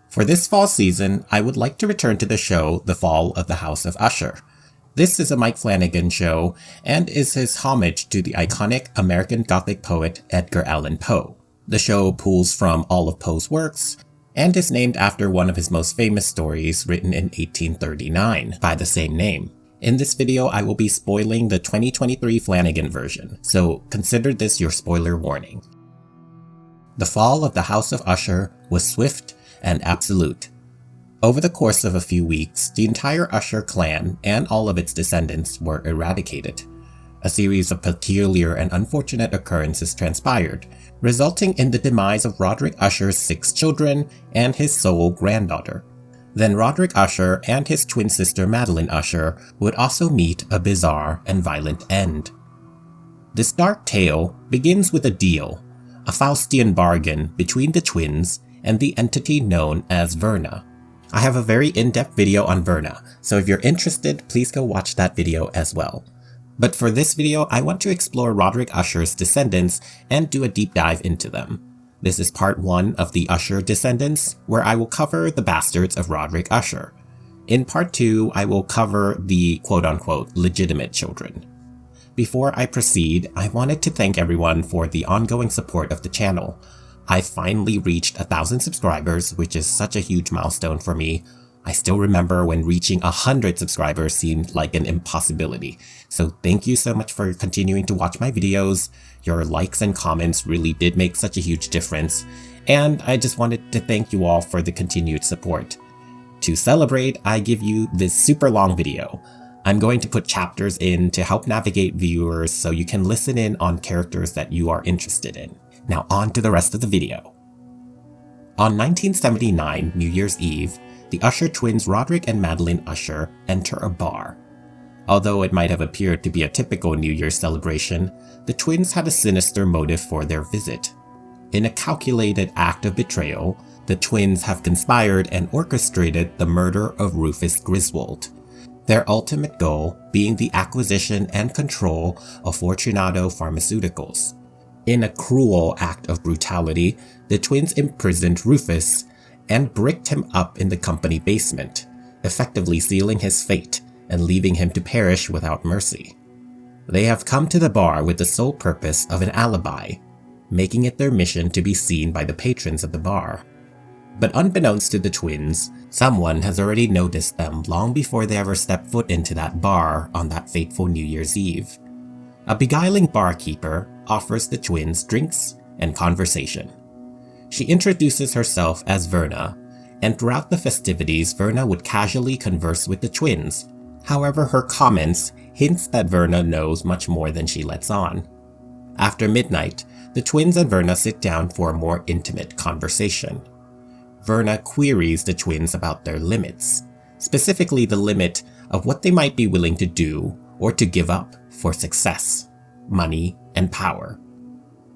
For this fall season, I would like to return to the show The Fall of the House of Usher. This is a Mike Flanagan show and is his homage to the iconic American Gothic poet Edgar Allan Poe. The show pulls from all of Poe's works and is named after one of his most famous stories written in 1839 by the same name. In this video, I will be spoiling the 2023 Flanagan version, so consider this your spoiler warning. The fall of the House of Usher was swift and absolute. Over the course of a few weeks, the entire Usher clan and all of its descendants were eradicated. A series of peculiar and unfortunate occurrences transpired, resulting in the demise of Roderick Usher's 6 children and his sole granddaughter. Then Roderick Usher and his twin sister Madeline Usher would also meet a bizarre and violent end. This dark tale begins with a deal, a Faustian bargain between the twins and the entity known as Verna. I have a very in-depth video on Verna, so if you're interested, please go watch that video as well. But for this video, I want to explore Roderick Usher's descendants and do a deep dive into them. This is part 1 of the Usher descendants, where I will cover the bastards of Roderick Usher. In part 2, I will cover the quote-unquote legitimate children. Before I proceed, I wanted to thank everyone for the ongoing support of the channel. I finally reached 1,000 subscribers, which is such a huge milestone for me. I still remember when reaching 100 subscribers seemed like an impossibility. So thank you so much for continuing to watch my videos. Your likes and comments really did make such a huge difference. And I just wanted to thank you all for the continued support. To celebrate, I give you this super long video. I'm going to put chapters in to help navigate viewers so you can listen in on characters that you are interested in. Now on to the rest of the video. On 1979 New Year's Eve, the Usher twins Roderick and Madeline Usher enter a bar. Although it might have appeared to be a typical New Year's celebration, the twins had a sinister motive for their visit. In a calculated act of betrayal, the twins have conspired and orchestrated the murder of Rufus Griswold, their ultimate goal being the acquisition and control of Fortunato Pharmaceuticals. In a cruel act of brutality, the twins imprisoned Rufus and bricked him up in the company basement, effectively sealing his fate and leaving him to perish without mercy. They have come to the bar with the sole purpose of an alibi, making it their mission to be seen by the patrons of the bar. But unbeknownst to the twins, someone has already noticed them long before they ever step foot into that bar on that fateful New Year's Eve. A beguiling barkeeper offers the twins drinks and conversation. She introduces herself as Verna, and throughout the festivities, Verna would casually converse with the twins. However, her comments hints that Verna knows much more than she lets on. After midnight, the twins and Verna sit down for a more intimate conversation. Verna queries the twins about their limits, specifically the limit of what they might be willing to do or to give up for success, money, and power.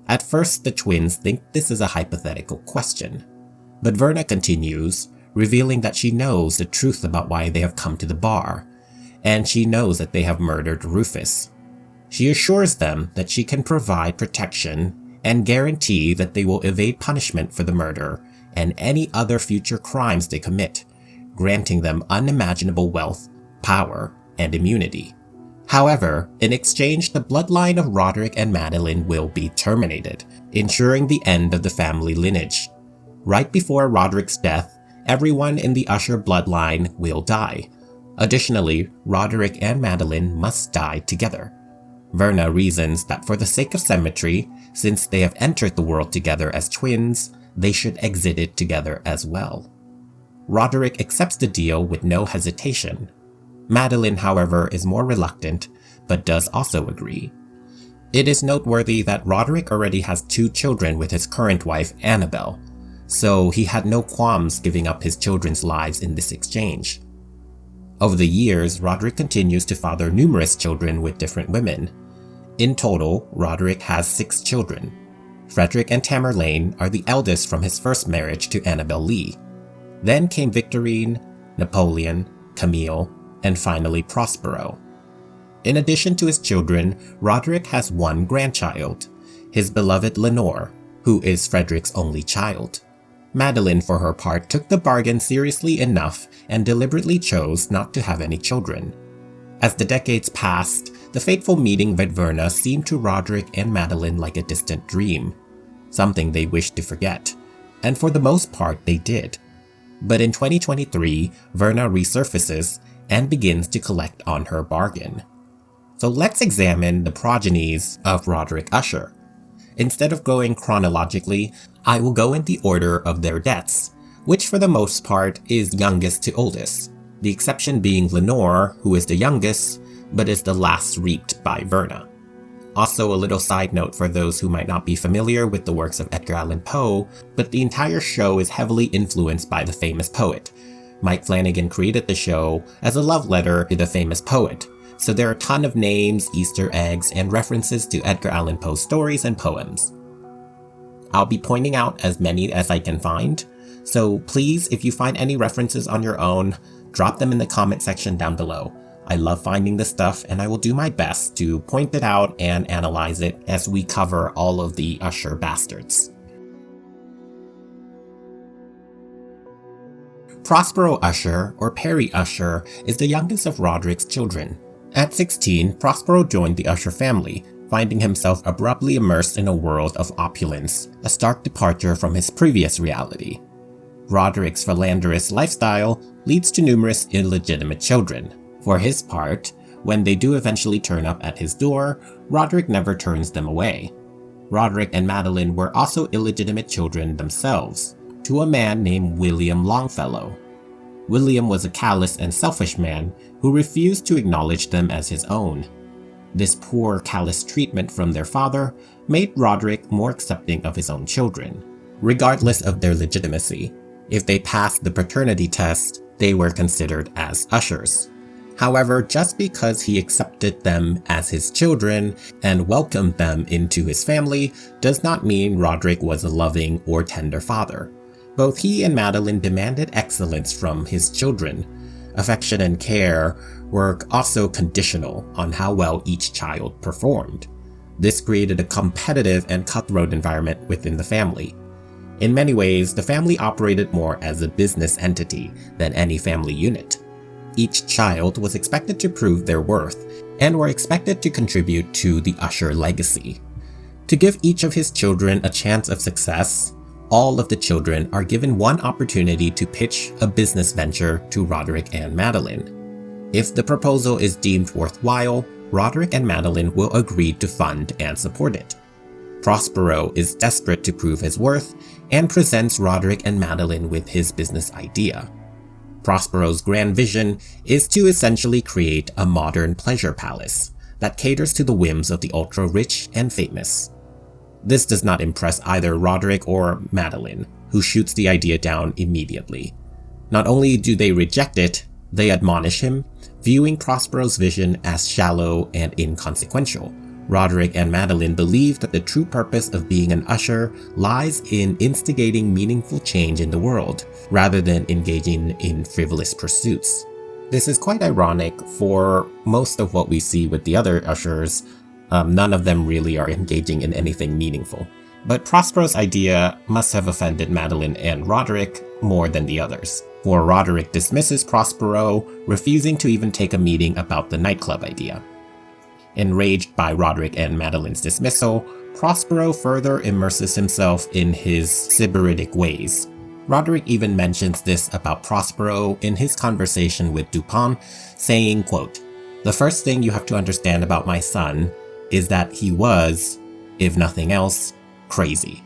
At first, the twins think this is a hypothetical question, but Verna continues, revealing that she knows the truth about why they have come to the bar, and she knows that they have murdered Rufus. She assures them that she can provide protection and guarantee that they will evade punishment for the murder and any other future crimes they commit, granting them unimaginable wealth, power, and immunity. However, in exchange, the bloodline of Roderick and Madeline will be terminated, ensuring the end of the family lineage. Right before Roderick's death, everyone in the Usher bloodline will die. Additionally, Roderick and Madeline must die together. Verna reasons that for the sake of symmetry, since they have entered the world together as twins, they should exit it together as well. Roderick accepts the deal with no hesitation. Madeline, however, is more reluctant, but does also agree. It is noteworthy that Roderick already has 2 children with his current wife, Annabelle, so he had no qualms giving up his children's lives in this exchange. Over the years, Roderick continues to father numerous children with different women. In total, Roderick has 6 children. Frederick and Tamerlane are the eldest from his first marriage to Annabelle Lee. Then came Victorine, Napoleon, Camille, and finally Prospero. In addition to his children, Roderick has 1 grandchild, his beloved Lenore, who is Frederick's only child. Madeline, for her part, took the bargain seriously enough and deliberately chose not to have any children. As the decades passed, the fateful meeting with Verna seemed to Roderick and Madeline like a distant dream, something they wished to forget, and for the most part they did. But in 2023, Verna resurfaces and begins to collect on her bargain. So let's examine the progenies of Roderick Usher. Instead of going chronologically, I will go in the order of their deaths, which for the most part is youngest to oldest, the exception being Lenore, who is the youngest, but is the last reaped by Verna. Also, a little side note for those who might not be familiar with the works of Edgar Allan Poe, but the entire show is heavily influenced by the famous poet. Mike Flanagan created the show as a love letter to the famous poet, so there are a ton of names, Easter eggs, and references to Edgar Allan Poe's stories and poems. I'll be pointing out as many as I can find, so please, if you find any references on your own, drop them in the comment section down below. I love finding this stuff, and I will do my best to point it out and analyze it as we cover all of the Usher bastards. Prospero Usher, or Perry Usher, is the youngest of Roderick's children. At 16, Prospero joined the Usher family, finding himself abruptly immersed in a world of opulence, a stark departure from his previous reality. Roderick's philanderous lifestyle leads to numerous illegitimate children. For his part, when they do eventually turn up at his door, Roderick never turns them away. Roderick and Madeline were also illegitimate children themselves, to a man named William Longfellow. William was a callous and selfish man who refused to acknowledge them as his own. This poor, callous treatment from their father made Roderick more accepting of his own children, regardless of their legitimacy. If they passed the paternity test, they were considered as ushers. However, just because he accepted them as his children and welcomed them into his family does not mean Roderick was a loving or tender father. Both he and Madeline demanded excellence from his children. Affection and care were also conditional on how well each child performed. This created a competitive and cutthroat environment within the family. In many ways, the family operated more as a business entity than any family unit. Each child was expected to prove their worth and were expected to contribute to the Usher legacy. To give each of his children a chance of success, all of the children are given one opportunity to pitch a business venture to Roderick and Madeline. If the proposal is deemed worthwhile, Roderick and Madeline will agree to fund and support it. Prospero is desperate to prove his worth and presents Roderick and Madeline with his business idea. Prospero's grand vision is to essentially create a modern pleasure palace that caters to the whims of the ultra-rich and famous. This does not impress either Roderick or Madeline, who shoots the idea down immediately. Not only do they reject it, they admonish him, viewing Prospero's vision as shallow and inconsequential. Roderick and Madeline believe that the true purpose of being an usher lies in instigating meaningful change in the world, rather than engaging in frivolous pursuits. This is quite ironic, for most of what we see with the other ushers, none of them really are engaging in anything meaningful. But Prospero's idea must have offended Madeline and Roderick more than the others, for Roderick dismisses Prospero, refusing to even take a meeting about the nightclub idea. Enraged by Roderick and Madeline's dismissal, Prospero further immerses himself in his sybaritic ways. Roderick even mentions this about Prospero in his conversation with Dupin, saying, quote, "The first thing you have to understand about my son is that he was, if nothing else, crazy."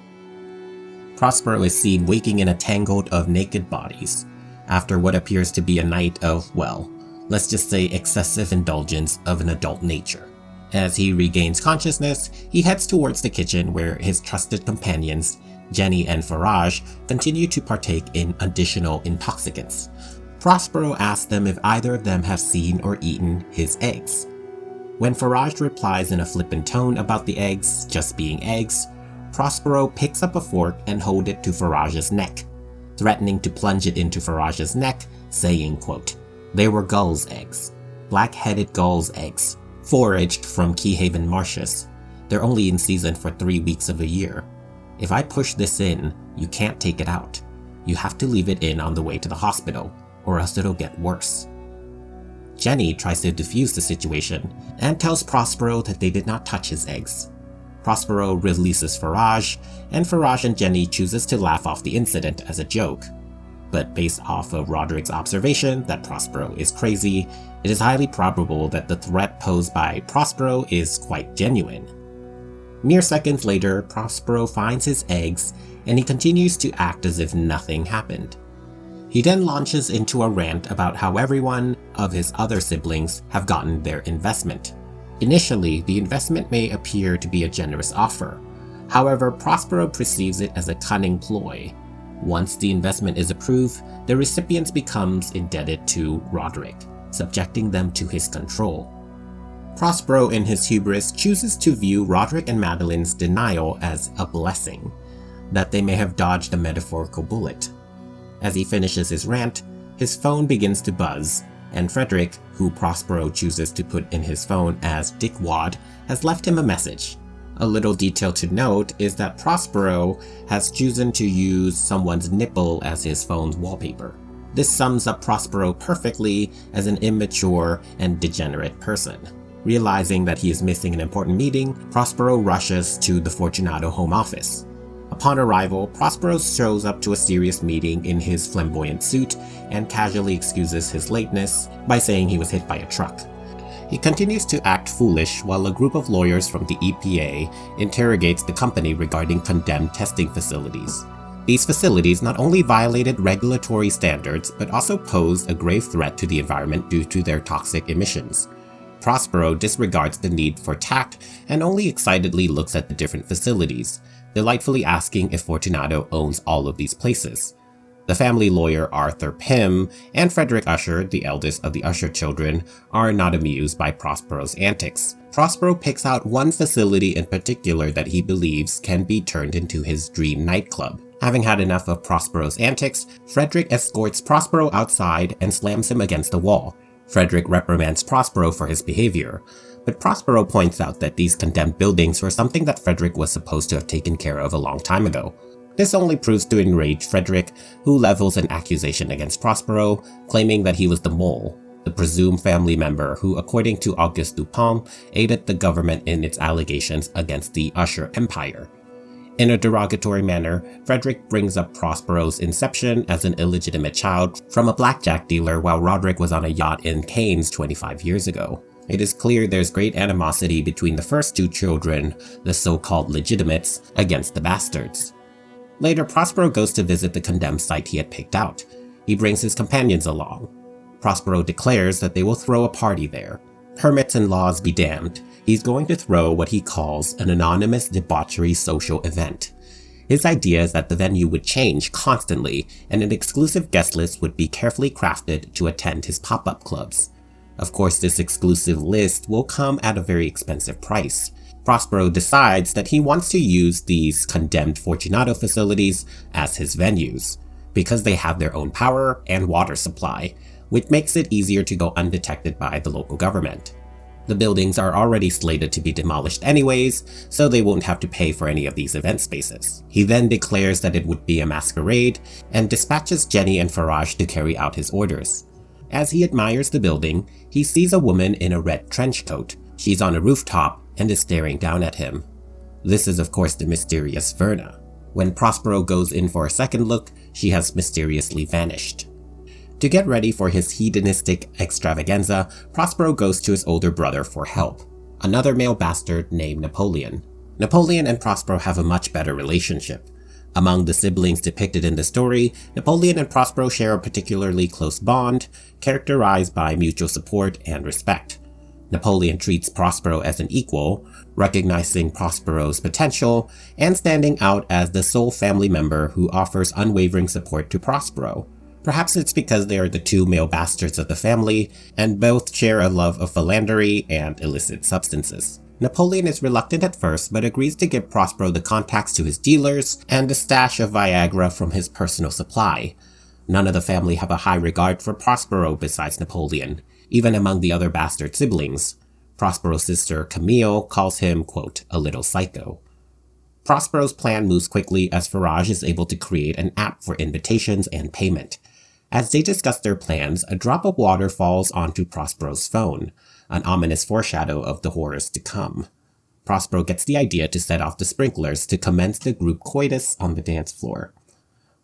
Prospero is seen waking in a tangle of naked bodies, after what appears to be a night of, well, let's just say excessive indulgence of an adult nature. As he regains consciousness, he heads towards the kitchen where his trusted companions, Jenny and Farage, continue to partake in additional intoxicants. Prospero asks them if either of them have seen or eaten his eggs. When Farage replies in a flippant tone about the eggs just being eggs, Prospero picks up a fork and holds it to Farage's neck, threatening to plunge it into Farage's neck, saying, quote, "They were gulls' eggs, black-headed gulls' eggs, foraged from Keyhaven marshes. They're only in season for 3 weeks of a year. If I push this in, you can't take it out. You have to leave it in on the way to the hospital, or else it'll get worse. Jenny tries to defuse the situation and tells Prospero that they did not touch his eggs. Prospero releases Farage, and Farage and Jenny chooses to laugh off the incident as a joke. But based off of Roderick's observation that Prospero is crazy, it is highly probable that the threat posed by Prospero is quite genuine. Mere seconds later, Prospero finds his eggs, and he continues to act as if nothing happened. He then launches into a rant about how every one of his other siblings have gotten their investment. Initially, the investment may appear to be a generous offer. However, Prospero perceives it as a cunning ploy. Once the investment is approved, the recipients becomes indebted to Roderick, subjecting them to his control. Prospero, in his hubris, chooses to view Roderick and Madeline's denial as a blessing, that they may have dodged a metaphorical bullet. As he finishes his rant, his phone begins to buzz, and Frederick, who Prospero chooses to put in his phone as Dickwad, has left him a message. A little detail to note is that Prospero has chosen to use someone's nipple as his phone's wallpaper. This sums up Prospero perfectly as an immature and degenerate person. Realizing that he is missing an important meeting, Prospero rushes to the Fortunato home office. Upon arrival, Prospero shows up to a serious meeting in his flamboyant suit and casually excuses his lateness by saying he was hit by a truck. He continues to act foolish while a group of lawyers from the EPA interrogates the company regarding condemned testing facilities. These facilities not only violated regulatory standards, but also posed a grave threat to the environment due to their toxic emissions. Prospero disregards the need for tact and only excitedly looks at the different facilities, delightfully asking if Fortunato owns all of these places. The family lawyer Arthur Pym and Frederick Usher, the eldest of the Usher children, are not amused by Prospero's antics. Prospero picks out one facility in particular that he believes can be turned into his dream nightclub. Having had enough of Prospero's antics, Frederick escorts Prospero outside and slams him against the wall. Frederick reprimands Prospero for his behavior, but Prospero points out that these condemned buildings were something that Frederick was supposed to have taken care of a long time ago. This only proves to enrage Frederick, who levels an accusation against Prospero, claiming that he was the mole, the presumed family member who, according to Auguste Dupin, aided the government in its allegations against the Usher empire. In a derogatory manner, Frederick brings up Prospero's inception as an illegitimate child from a blackjack dealer while Roderick was on a yacht in Cannes 25 years ago. It is clear there's great animosity between the first two children, the so-called legitimates, against the bastards. Later, Prospero goes to visit the condemned site he had picked out. He brings his companions along. Prospero declares that they will throw a party there. Permits and laws be damned. He's going to throw what he calls an anonymous debauchery social event. His idea is that the venue would change constantly, and an exclusive guest list would be carefully crafted to attend his pop-up clubs. Of course, this exclusive list will come at a very expensive price. Prospero decides that he wants to use these condemned Fortunato facilities as his venues, because they have their own power and water supply, which makes it easier to go undetected by the local government. The buildings are already slated to be demolished anyways, so they won't have to pay for any of these event spaces. He then declares that it would be a masquerade, and dispatches Jenny and Farage to carry out his orders. As he admires the building, he sees a woman in a red trench coat. She's on a rooftop and is staring down at him. This is of course the mysterious Verna. When Prospero goes in for a second look, she has mysteriously vanished. To get ready for his hedonistic extravaganza, Prospero goes to his older brother for help, another male bastard named Napoleon. Napoleon and Prospero have a much better relationship. Among the siblings depicted in the story, Napoleon and Prospero share a particularly close bond, characterized by mutual support and respect. Napoleon treats Prospero as an equal, recognizing Prospero's potential, and standing out as the sole family member who offers unwavering support to Prospero. Perhaps it's because they are the two male bastards of the family, and both share a love of philandering and illicit substances. Napoleon is reluctant at first, but agrees to give Prospero the contacts to his dealers and a stash of Viagra from his personal supply. None of the family have a high regard for Prospero besides Napoleon, even among the other bastard siblings. Prospero's sister Camille calls him, quote, a little psycho. Prospero's plan moves quickly as Farage is able to create an app for invitations and payment. As they discuss their plans, a drop of water falls onto Prospero's phone, an ominous foreshadow of the horrors to come. Prospero gets the idea to set off the sprinklers to commence the group coitus on the dance floor.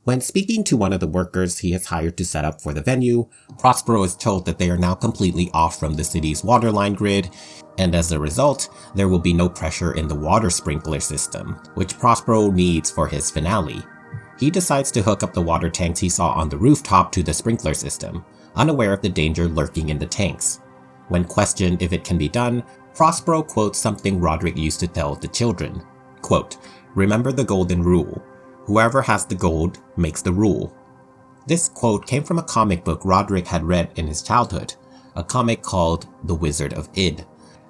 When speaking to one of the workers he has hired to set up for the venue, Prospero is told that they are now completely off from the city's waterline grid, and as a result, there will be no pressure in the water sprinkler system, which Prospero needs for his finale. He decides to hook up the water tanks he saw on the rooftop to the sprinkler system, unaware of the danger lurking in the tanks. When questioned if it can be done, Prospero quotes something Roderick used to tell the children. Quote, "Remember the golden rule. Whoever has the gold makes the rule." This quote came from a comic book Roderick had read in his childhood, a comic called The Wizard of Id.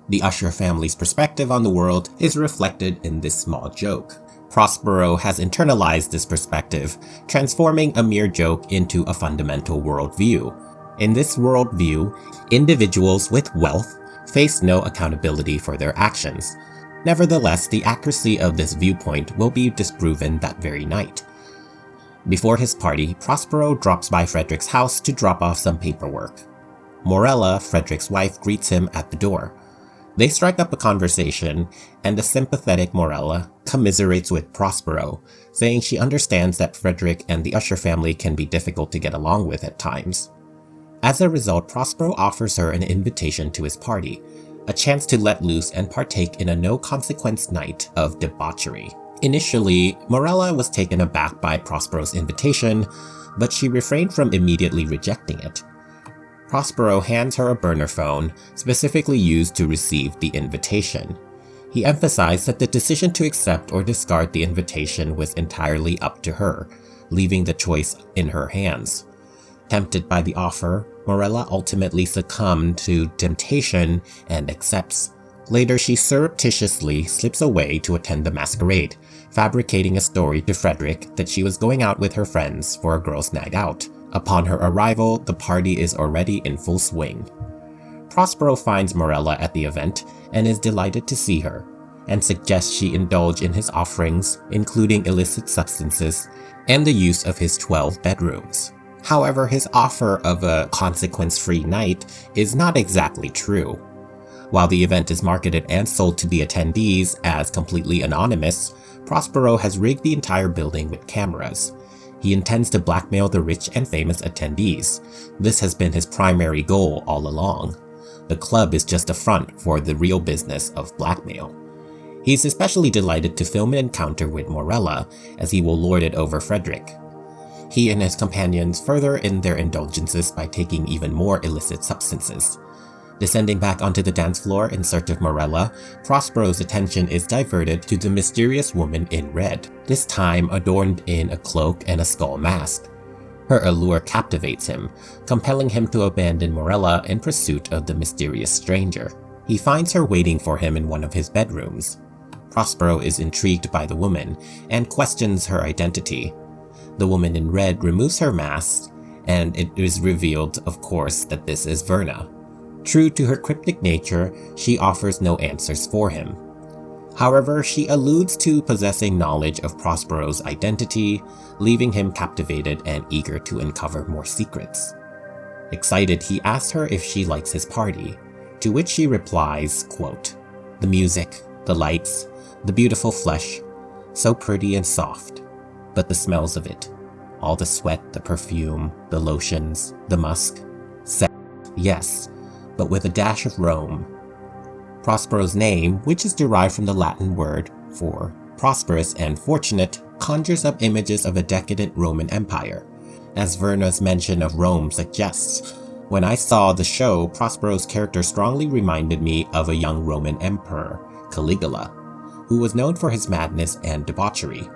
The Usher family's perspective on the world is reflected in this small joke. Prospero has internalized this perspective, transforming a mere joke into a fundamental worldview. In this worldview, individuals with wealth face no accountability for their actions. Nevertheless, the accuracy of this viewpoint will be disproven that very night. Before his party, Prospero drops by Frederick's house to drop off some paperwork. Morella, Frederick's wife, greets him at the door. They strike up a conversation, and the sympathetic Morella commiserates with Prospero, saying she understands that Frederick and the Usher family can be difficult to get along with at times. As a result, Prospero offers her an invitation to his party, a chance to let loose and partake in a no-consequence night of debauchery. Initially, Morella was taken aback by Prospero's invitation, but she refrained from immediately rejecting it. Prospero hands her a burner phone, specifically used to receive the invitation. He emphasized that the decision to accept or discard the invitation was entirely up to her, leaving the choice in her hands. Tempted by the offer, Morella ultimately succumbed to temptation and accepts. Later, she surreptitiously slips away to attend the masquerade, fabricating a story to Frederick that she was going out with her friends for a girls' night out. Upon her arrival, the party is already in full swing. Prospero finds Morella at the event and is delighted to see her, and suggests she indulge in his offerings, including illicit substances and the use of his 12 bedrooms. However, his offer of a consequence-free night is not exactly true. While the event is marketed and sold to the attendees as completely anonymous, Prospero has rigged the entire building with cameras. He intends to blackmail the rich and famous attendees. This has been his primary goal all along. The club is just a front for the real business of blackmail. He's especially delighted to film an encounter with Morella, as he will lord it over Frederick. He and his companions further in their indulgences by taking even more illicit substances. Descending back onto the dance floor in search of Morella, Prospero's attention is diverted to the mysterious woman in red, this time adorned in a cloak and a skull mask. Her allure captivates him, compelling him to abandon Morella in pursuit of the mysterious stranger. He finds her waiting for him in one of his bedrooms. Prospero is intrigued by the woman and questions her identity. The woman in red removes her mask, and it is revealed, of course, that this is Verna. True to her cryptic nature, she offers no answers for him. However, she alludes to possessing knowledge of Prospero's identity, leaving him captivated and eager to uncover more secrets. Excited, he asks her if she likes his party, to which she replies, quote, "The music, the lights, the beautiful flesh, so pretty and soft, but the smells of it, all the sweat, the perfume, the lotions, the musk, sex, yes, but with a dash of Rome." Prospero's name, which is derived from the Latin word for prosperous and fortunate, conjures up images of a decadent Roman Empire. As Verna's mention of Rome suggests, when I saw the show, Prospero's character strongly reminded me of a young Roman emperor, Caligula, who was known for his madness and debauchery.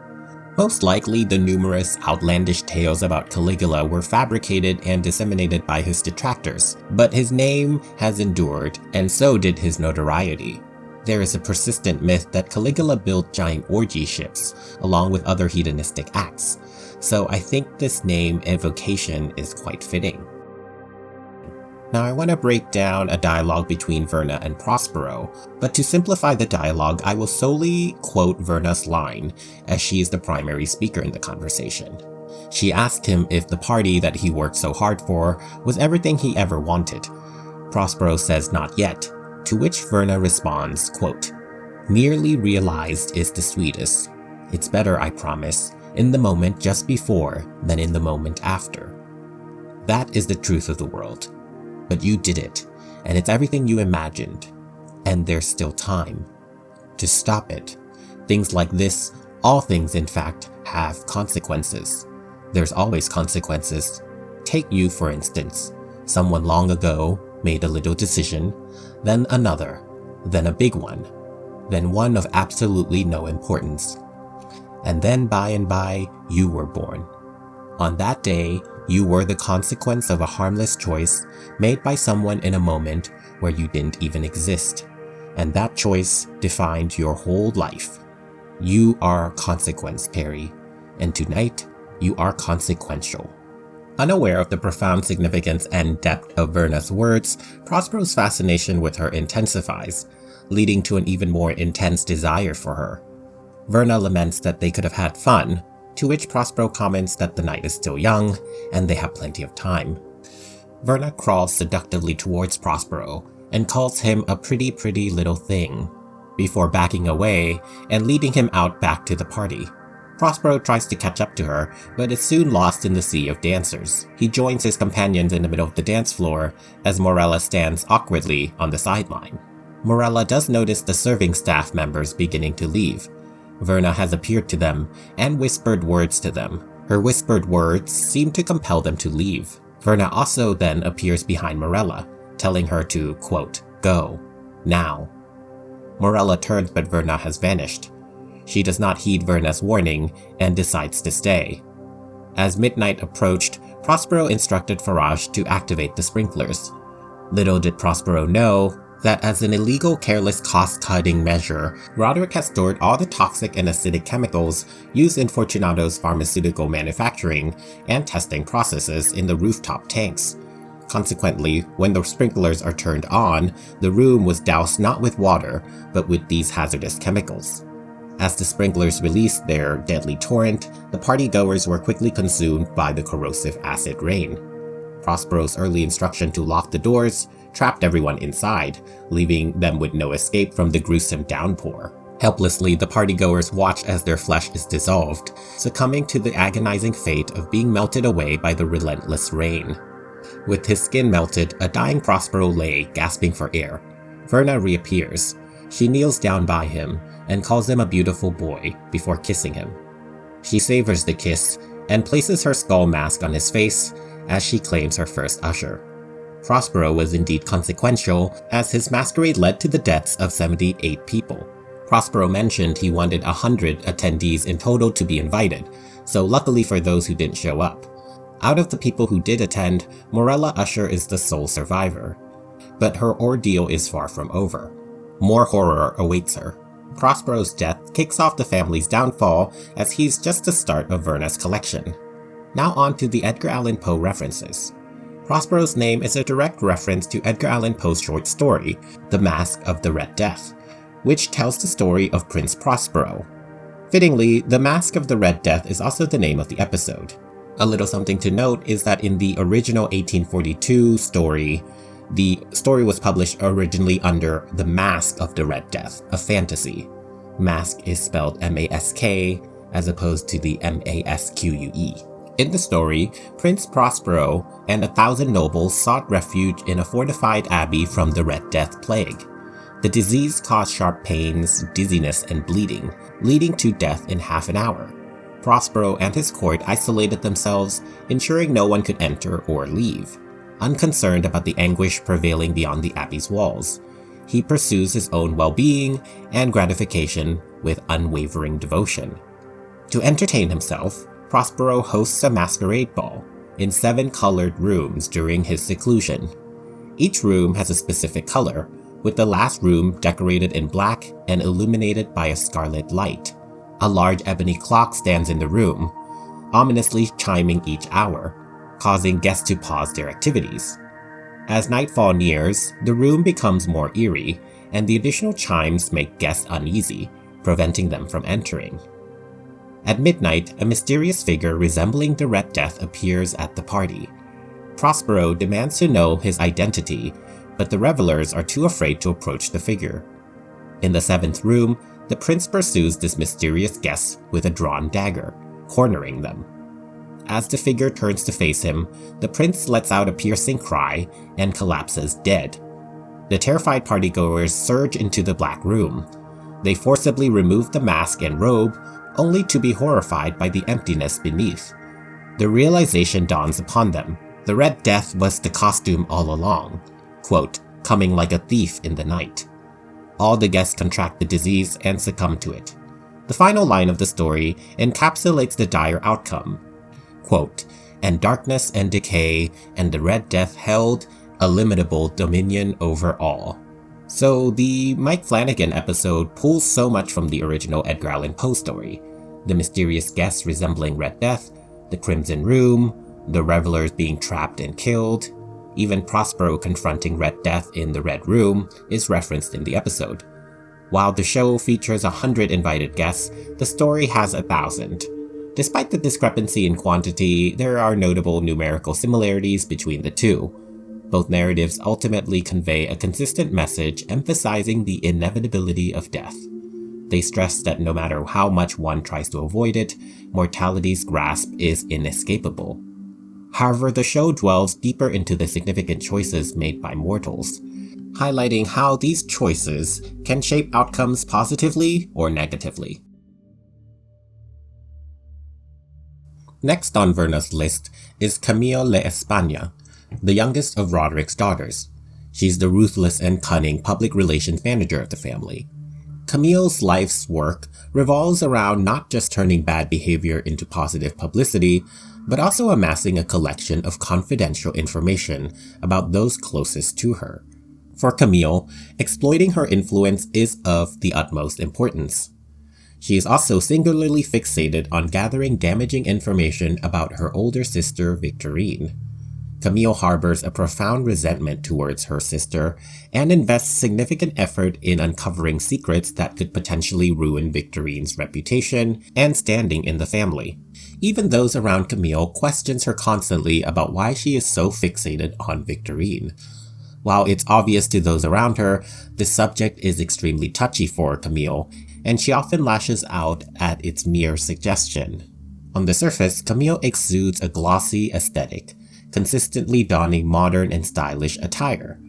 Most likely, the numerous outlandish tales about Caligula were fabricated and disseminated by his detractors, but his name has endured, and so did his notoriety. There is a persistent myth that Caligula built giant orgy ships, along with other hedonistic acts, so I think this name evocation is quite fitting. Now I want to break down a dialogue between Verna and Prospero, but to simplify the dialogue, I will solely quote Verna's line, as she is the primary speaker in the conversation. She asked him if the party that he worked so hard for was everything he ever wanted. Prospero says not yet, to which Verna responds, quote, "Nearly realized is the sweetest. It's better, I promise, in the moment just before than in the moment after. That is the truth of the world. But you did it, and it's everything you imagined. And there's still time to stop it. Things like this, all things in fact, have consequences. There's always consequences. Take you, for instance. Someone long ago made a little decision, then another, then a big one, then one of absolutely no importance. And then by and by, you were born. On that day, you were the consequence of a harmless choice made by someone in a moment where you didn't even exist. And that choice defined your whole life. You are consequence, Perry. And tonight, you are consequential." Unaware of the profound significance and depth of Verna's words, Prospero's fascination with her intensifies, leading to an even more intense desire for her. Verna laments that they could have had fun, to which Prospero comments that the night is still young and they have plenty of time. Verna crawls seductively towards Prospero and calls him a pretty little thing, before backing away and leading him out back to the party. Prospero tries to catch up to her, but is soon lost in the sea of dancers. He joins his companions in the middle of the dance floor as Morella stands awkwardly on the sideline. Morella does notice the serving staff members beginning to leave. Verna has appeared to them and whispered words to them. Her whispered words seem to compel them to leave. Verna also then appears behind Morella, telling her to, quote, "Go, now." Morella turns, but Verna has vanished. She does not heed Verna's warning and decides to stay. As midnight approached, Prospero instructed Farage to activate the sprinklers. Little did Prospero know that as an illegal, careless, cost-cutting measure, Roderick has stored all the toxic and acidic chemicals used in Fortunato's pharmaceutical manufacturing and testing processes in the rooftop tanks. Consequently, when the sprinklers are turned on, the room was doused not with water, but with these hazardous chemicals. As the sprinklers released their deadly torrent, the partygoers were quickly consumed by the corrosive acid rain. Prospero's early instruction to lock the doors trapped everyone inside, leaving them with no escape from the gruesome downpour. Helplessly, the partygoers watch as their flesh is dissolved, succumbing to the agonizing fate of being melted away by the relentless rain. With his skin melted, a dying Prospero lay, gasping for air. Verna reappears. She kneels down by him and calls him a beautiful boy before kissing him. She savors the kiss and places her skull mask on his face as she claims her first usher. Prospero was indeed consequential, as his masquerade led to the deaths of 78 people. Prospero mentioned he wanted 100 attendees in total to be invited, so luckily for those who didn't show up. Out of the people who did attend, Morella Usher is the sole survivor. But her ordeal is far from over. More horror awaits her. Prospero's death kicks off the family's downfall, as he's just the start of Verna's collection. Now on to the Edgar Allan Poe references. Prospero's name is a direct reference to Edgar Allan Poe's short story, The Mask of the Red Death, which tells the story of Prince Prospero. Fittingly, The Mask of the Red Death is also the name of the episode. A little something to note is that in the original 1842 story, the story was published originally under The Mask of the Red Death, a fantasy. Mask is spelled M-A-S-K as opposed to the M-A-S-Q-U-E. In the story, Prince Prospero and 1,000 nobles sought refuge in a fortified abbey from the Red Death plague. The disease caused sharp pains, dizziness, and bleeding, leading to death in half an hour. Prospero and his court isolated themselves, ensuring no one could enter or leave. Unconcerned about the anguish prevailing beyond the abbey's walls, he pursues his own well-being and gratification with unwavering devotion. To entertain himself, Prospero hosts a masquerade ball in 7 colored rooms during his seclusion. Each room has a specific color, with the last room decorated in black and illuminated by a scarlet light. A large ebony clock stands in the room, ominously chiming each hour, causing guests to pause their activities. As nightfall nears, the room becomes more eerie, and the additional chimes make guests uneasy, preventing them from entering. At midnight, a mysterious figure resembling the Red Death appears at the party. Prospero demands to know his identity, but the revelers are too afraid to approach the figure. In the seventh room, the prince pursues this mysterious guest with a drawn dagger, cornering them. As the figure turns to face him, the prince lets out a piercing cry and collapses dead. The terrified partygoers surge into the black room. They forcibly remove the mask and robe, only to be horrified by the emptiness beneath. The realization dawns upon them. The Red Death was the costume all along, quote, coming like a thief in the night. All the guests contract the disease and succumb to it. The final line of the story encapsulates the dire outcome. Quote, and darkness and decay and the Red Death held illimitable dominion over all. So the Mike Flanagan episode pulls so much from the original Edgar Allan Poe story. The mysterious guests resembling Red Death, the Crimson Room, the revelers being trapped and killed. Even Prospero confronting Red Death in the Red Room is referenced in the episode. While the show features 100 invited guests, the story has 1,000. Despite the discrepancy in quantity, there are notable numerical similarities between the two. Both narratives ultimately convey a consistent message emphasizing the inevitability of death. They stress that no matter how much one tries to avoid it, mortality's grasp is inescapable. However, the show delves deeper into the significant choices made by mortals, highlighting how these choices can shape outcomes positively or negatively. Next on Verna's list is Camille L'Espanaye, the youngest of Roderick's daughters. She's the ruthless and cunning public relations manager of the family. Camille's life's work revolves around not just turning bad behavior into positive publicity, but also amassing a collection of confidential information about those closest to her. For Camille, exploiting her influence is of the utmost importance. She is also singularly fixated on gathering damaging information about her older sister, Victorine. Camille harbors a profound resentment towards her sister and invests significant effort in uncovering secrets that could potentially ruin Victorine's reputation and standing in the family. Even those around Camille questions her constantly about why she is so fixated on Victorine. While it's obvious to those around her, the subject is extremely touchy for Camille, and she often lashes out at its mere suggestion. On the surface, Camille exudes a glossy aesthetic, consistently donning modern and stylish attire.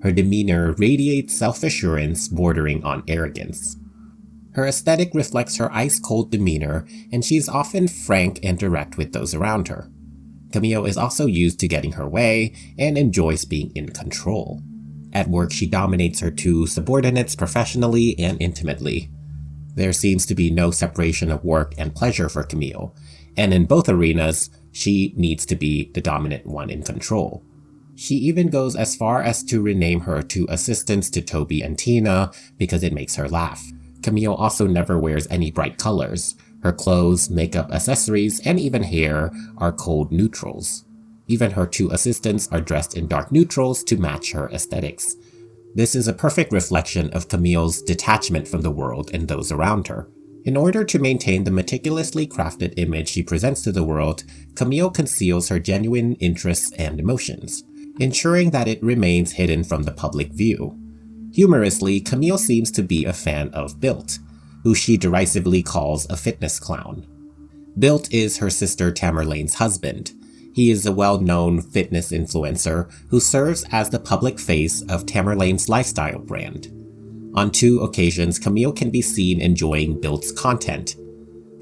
Her demeanor radiates self-assurance bordering on arrogance. Her aesthetic reflects her ice-cold demeanor, and she is often frank and direct with those around her. Camille is also used to getting her way and enjoys being in control. At work, she dominates her two subordinates professionally and intimately. There seems to be no separation of work and pleasure for Camille, and in both arenas, she needs to be the dominant one in control. She even goes as far as to rename her two assistants to Toby and Tina because it makes her laugh. Camille also never wears any bright colors. Her clothes, makeup, accessories, and even hair are cold neutrals. Even her two assistants are dressed in dark neutrals to match her aesthetics. This is a perfect reflection of Camille's detachment from the world and those around her. In order to maintain the meticulously crafted image she presents to the world, Camille conceals her genuine interests and emotions, ensuring that it remains hidden from the public view. Humorously, Camille seems to be a fan of Built, who she derisively calls a fitness clown. Built is her sister Tamerlane's husband. He is a well-known fitness influencer who serves as the public face of Tamerlane's lifestyle brand. On 2 occasions, Camille can be seen enjoying Built's content.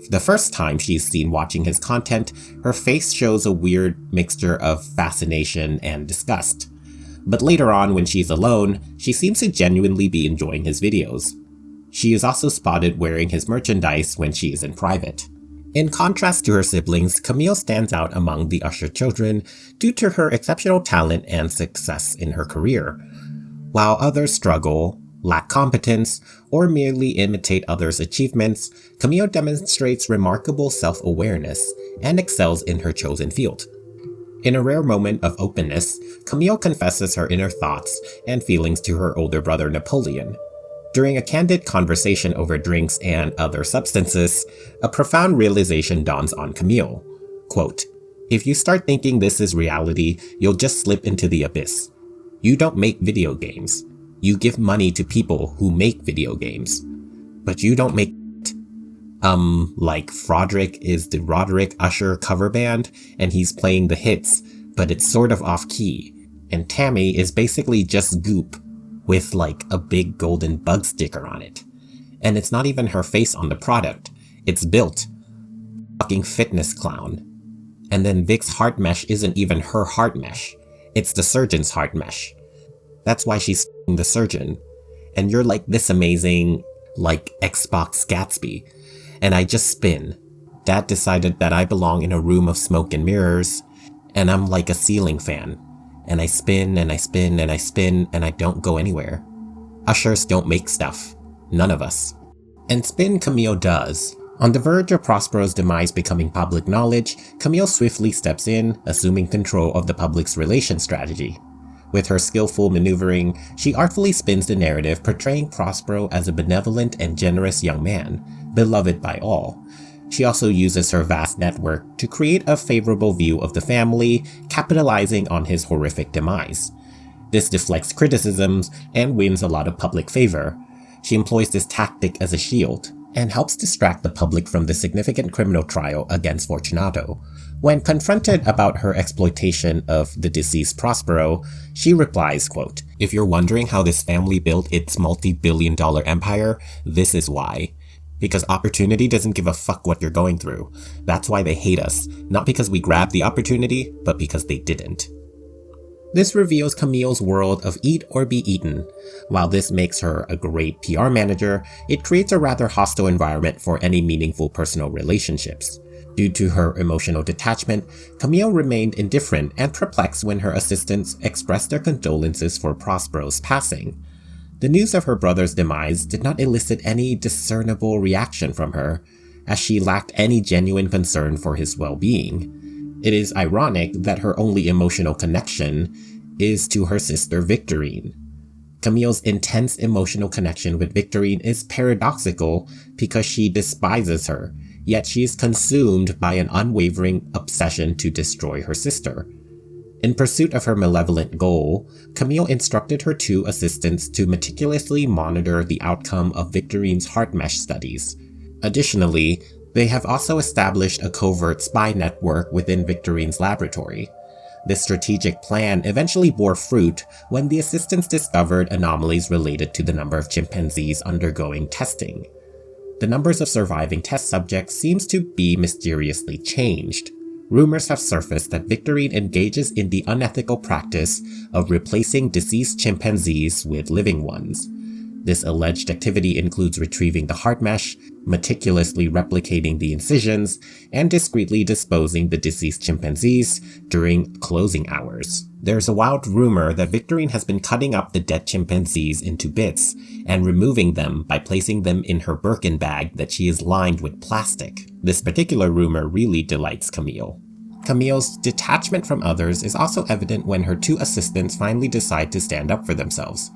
The first time she's seen watching his content, her face shows a weird mixture of fascination and disgust. But later on, when she's alone, she seems to genuinely be enjoying his videos. She is also spotted wearing his merchandise when she is in private. In contrast to her siblings, Camille stands out among the Usher children due to her exceptional talent and success in her career. While others struggle, lack competence, or merely imitate others' achievements, Camille demonstrates remarkable self-awareness and excels in her chosen field. In a rare moment of openness, Camille confesses her inner thoughts and feelings to her older brother Napoleon. During a candid conversation over drinks and other substances, a profound realization dawns on Camille. Quote, "If you start thinking this is reality, you'll just slip into the abyss. You don't make video games. You give money to people who make video games. But you don't make like Froderick is the Roderick Usher cover band, and he's playing the hits, but it's sort of off-key. And Tammy is basically just goop, with like a big golden bug sticker on it. And it's not even her face on the product. It's built. Fucking fitness clown. And then Vic's heart mesh isn't even her heart mesh. It's the surgeon's heart mesh. That's why she's f***ing the surgeon. And you're like this amazing, like Xbox Gatsby. And I just spin. Dad decided that I belong in a room of smoke and mirrors, and I'm like a ceiling fan. And I spin and I spin and I spin and I don't go anywhere. Ushers don't make stuff. None of us. And spin Camille does. On the verge of Prospero's demise becoming public knowledge, Camille swiftly steps in, assuming control of the public's relation strategy. With her skillful maneuvering, she artfully spins the narrative, portraying Prospero as a benevolent and generous young man, beloved by all. She also uses her vast network to create a favorable view of the family, capitalizing on his horrific demise. This deflects criticisms and wins a lot of public favor. She employs this tactic as a shield, and helps distract the public from the significant criminal trial against Fortunato. When confronted about her exploitation of the deceased Prospero, she replies, quote, "If you're wondering how this family built its multi-billion-dollar empire, this is why. Because opportunity doesn't give a fuck what you're going through. That's why they hate us, not because we grabbed the opportunity, but because they didn't." This reveals Camille's world of eat or be eaten. While this makes her a great PR manager, it creates a rather hostile environment for any meaningful personal relationships. Due to her emotional detachment, Camille remained indifferent and perplexed when her assistants expressed their condolences for Prospero's passing. The news of her brother's demise did not elicit any discernible reaction from her, as she lacked any genuine concern for his well-being. It is ironic that her only emotional connection is to her sister Victorine. Camille's intense emotional connection with Victorine is paradoxical because she despises her, yet she is consumed by an unwavering obsession to destroy her sister. In pursuit of her malevolent goal, Camille instructed her two assistants to meticulously monitor the outcome of Victorine's heart mesh studies. Additionally, they have also established a covert spy network within Victorine's laboratory. This strategic plan eventually bore fruit when the assistants discovered anomalies related to the number of chimpanzees undergoing testing. The numbers of surviving test subjects seems to be mysteriously changed. Rumors have surfaced that Victorine engages in the unethical practice of replacing deceased chimpanzees with living ones. This alleged activity includes retrieving the heart mesh, meticulously replicating the incisions, and discreetly disposing the deceased chimpanzees during closing hours. There's a wild rumor that Victorine has been cutting up the dead chimpanzees into bits and removing them by placing them in her Birkin bag that she is lined with plastic. This particular rumor really delights Camille. Camille's detachment from others is also evident when her two assistants finally decide to stand up for themselves.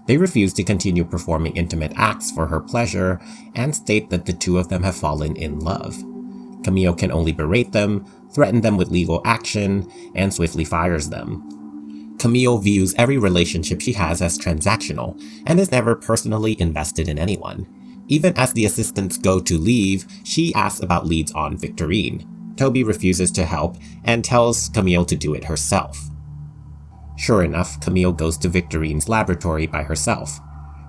They refuse to continue performing intimate acts for her pleasure and state that the two of them have fallen in love. Camille can only berate them, threaten them with legal action, and swiftly fires them. Camille views every relationship she has as transactional and is never personally invested in anyone. Even as the assistants go to leave, she asks about leads on Victorine. Toby refuses to help and tells Camille to do it herself. Sure enough, Camille goes to Victorine's laboratory by herself.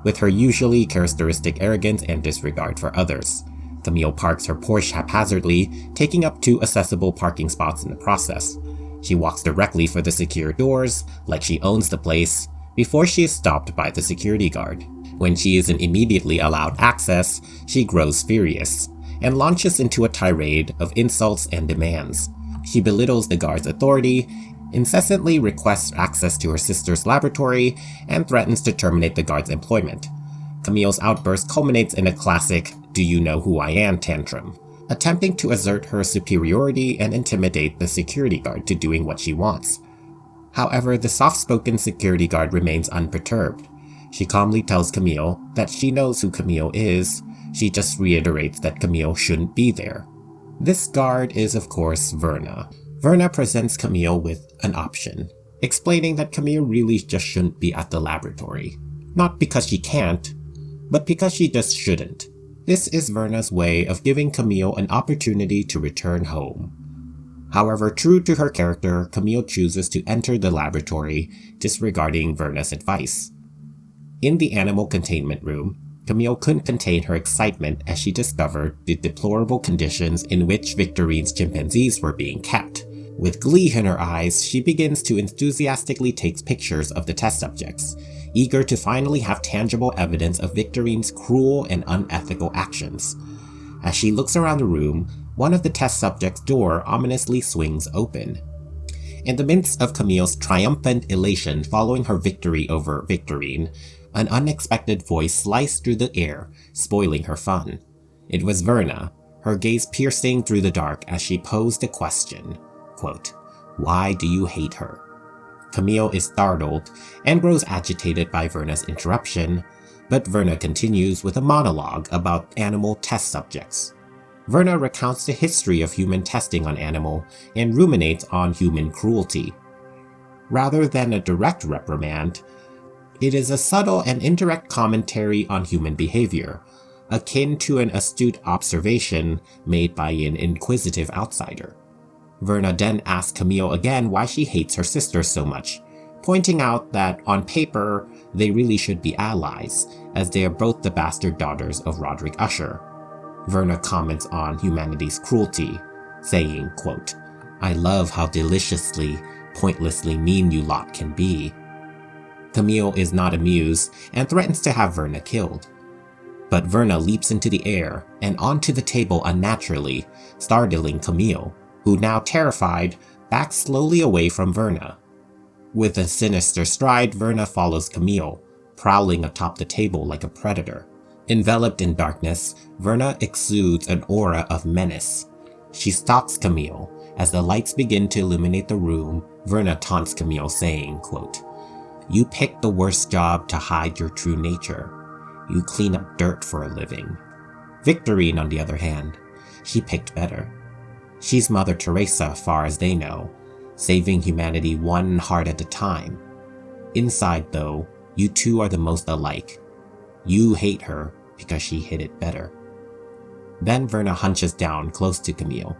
With her usually characteristic arrogance and disregard for others, Camille parks her Porsche haphazardly, taking up 2 accessible parking spots in the process. She walks directly for the secure doors, like she owns the place, before she is stopped by the security guard. When she isn't immediately allowed access, she grows furious, and launches into a tirade of insults and demands. She belittles the guard's authority, incessantly requests access to her sister's laboratory, and threatens to terminate the guard's employment. Camille's outburst culminates in a classic "do you know who I am" tantrum. attempting to assert her superiority and intimidate the security guard to doing what she wants. However, the soft-spoken security guard remains unperturbed. She calmly tells Camille that she knows who Camille is, she just reiterates that Camille shouldn't be there. This guard is, of course, Verna. Verna presents Camille with an option, explaining that Camille really just shouldn't be at the laboratory. Not because she can't, but because she just shouldn't. This is Verna's way of giving Camille an opportunity to return home. However, true to her character, Camille chooses to enter the laboratory, disregarding Verna's advice. In the animal containment room, Camille couldn't contain her excitement as she discovered the deplorable conditions in which Victorine's chimpanzees were being kept. With glee in her eyes, she begins to enthusiastically take pictures of the test subjects, eager to finally have tangible evidence of Victorine's cruel and unethical actions. As she looks around the room, one of the test subjects' door ominously swings open. In the midst of Camille's triumphant elation following her victory over Victorine, an unexpected voice sliced through the air, spoiling her fun. It was Verna, her gaze piercing through the dark as she posed a question, quote, "Why do you hate her?" Camille is startled and grows agitated by Verna's interruption, but Verna continues with a monologue about animal test subjects. Verna recounts the history of human testing on animal and ruminates on human cruelty. Rather than a direct reprimand, it is a subtle and indirect commentary on human behavior, akin to an astute observation made by an inquisitive outsider. Verna then asks Camille again why she hates her sister so much, pointing out that on paper, they really should be allies, as they are both the bastard daughters of Roderick Usher. Verna comments on humanity's cruelty, saying, quote, "I love how deliciously, pointlessly mean you lot can be." Camille is not amused and threatens to have Verna killed. But Verna leaps into the air and onto the table unnaturally, startling Camille, who, now terrified, backs slowly away from Verna. With a sinister stride, Verna follows Camille, prowling atop the table like a predator. Enveloped in darkness, Verna exudes an aura of menace. She stalks Camille. As the lights begin to illuminate the room, Verna taunts Camille, saying, quote, "You picked the worst job to hide your true nature. You clean up dirt for a living." Victorine, on the other hand, she picked better. She's Mother Teresa, far as they know, saving humanity one heart at a time. Inside, though, you two are the most alike. You hate her because she hid it better. Then Verna hunches down close to Camille.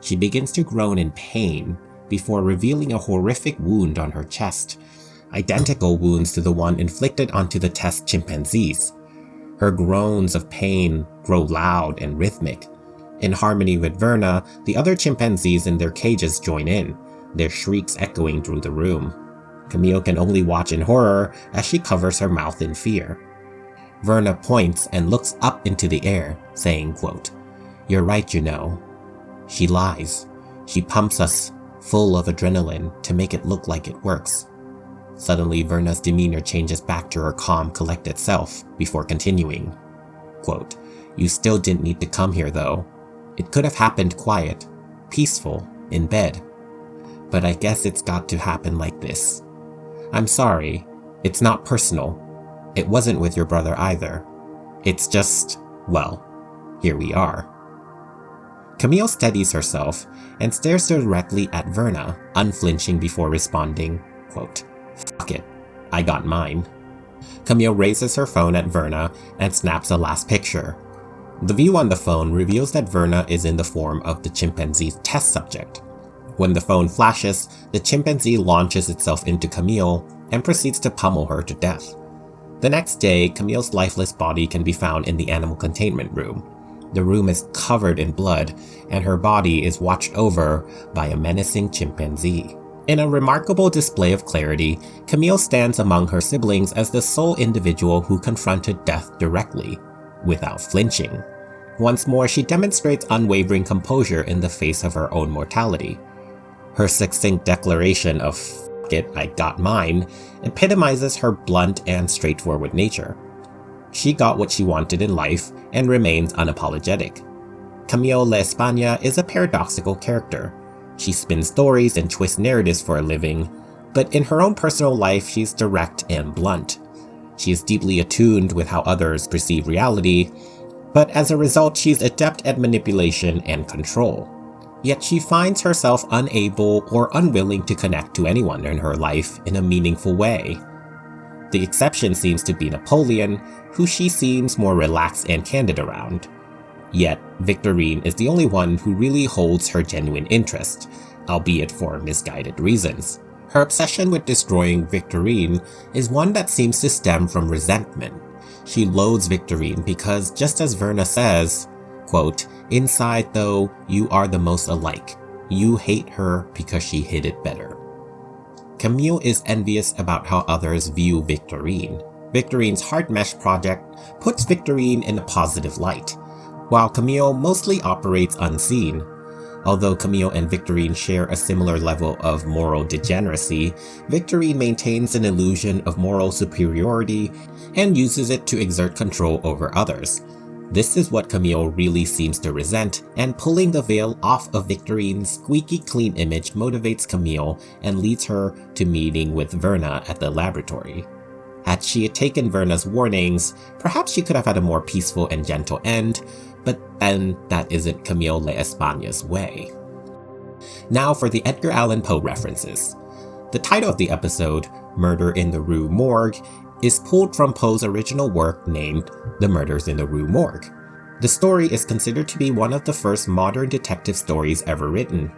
She begins to groan in pain before revealing a horrific wound on her chest, identical wounds to the one inflicted onto the test chimpanzees. Her groans of pain grow loud and rhythmic. In harmony with Verna, the other chimpanzees in their cages join in, their shrieks echoing through the room. Camille can only watch in horror as she covers her mouth in fear. Verna points and looks up into the air, saying, quote, "You're right, you know. She lies. She pumps us full of adrenaline to make it look like it works." Suddenly, Verna's demeanor changes back to her calm, collected self before continuing, quote, "You still didn't need to come here, though. It could have happened quiet, peaceful, in bed. But I guess it's got to happen like this. I'm sorry. It's not personal. It wasn't with your brother either. It's just, well, here we are." Camille steadies herself and stares directly at Verna, unflinching before responding, quote, "Fuck it. I got mine." Camille raises her phone at Verna and snaps a last picture. The view on the phone reveals that Verna is in the form of the chimpanzee's test subject. When the phone flashes, the chimpanzee launches itself into Camille and proceeds to pummel her to death. The next day, Camille's lifeless body can be found in the animal containment room. The room is covered in blood, and her body is watched over by a menacing chimpanzee. In a remarkable display of clarity, Camille stands among her siblings as the sole individual who confronted death directly, without flinching. Once more, she demonstrates unwavering composure in the face of her own mortality. Her succinct declaration of "F it, I got mine" epitomizes her blunt and straightforward nature. She got what she wanted in life and remains unapologetic. Camille L'Espanaye is a paradoxical character. She spins stories and twists narratives for a living, but in her own personal life she's direct and blunt. She is deeply attuned with how others perceive reality, but as a result she's adept at manipulation and control. Yet she finds herself unable or unwilling to connect to anyone in her life in a meaningful way. The exception seems to be Napoleon, who she seems more relaxed and candid around. Yet, Victorine is the only one who really holds her genuine interest, albeit for misguided reasons. Her obsession with destroying Victorine is one that seems to stem from resentment. She loathes Victorine because, just as Verna says, quote, "Inside though, you are the most alike. You hate her because she hid it better." Camille is envious about how others view Victorine. Victorine's heart mesh project puts Victorine in a positive light, while Camille mostly operates unseen. Although Camille and Victorine share a similar level of moral degeneracy, Victorine maintains an illusion of moral superiority and uses it to exert control over others. This is what Camille really seems to resent, and pulling the veil off of Victorine's squeaky clean image motivates Camille and leads her to meeting with Verna at the laboratory. Had she taken Verna's warnings, perhaps she could have had a more peaceful and gentle end, but then that isn't Camille L'Espanaye's way. Now for the Edgar Allan Poe references. The title of the episode, Murder in the Rue Morgue, is pulled from Poe's original work named The Murders in the Rue Morgue. The story is considered to be one of the first modern detective stories ever written.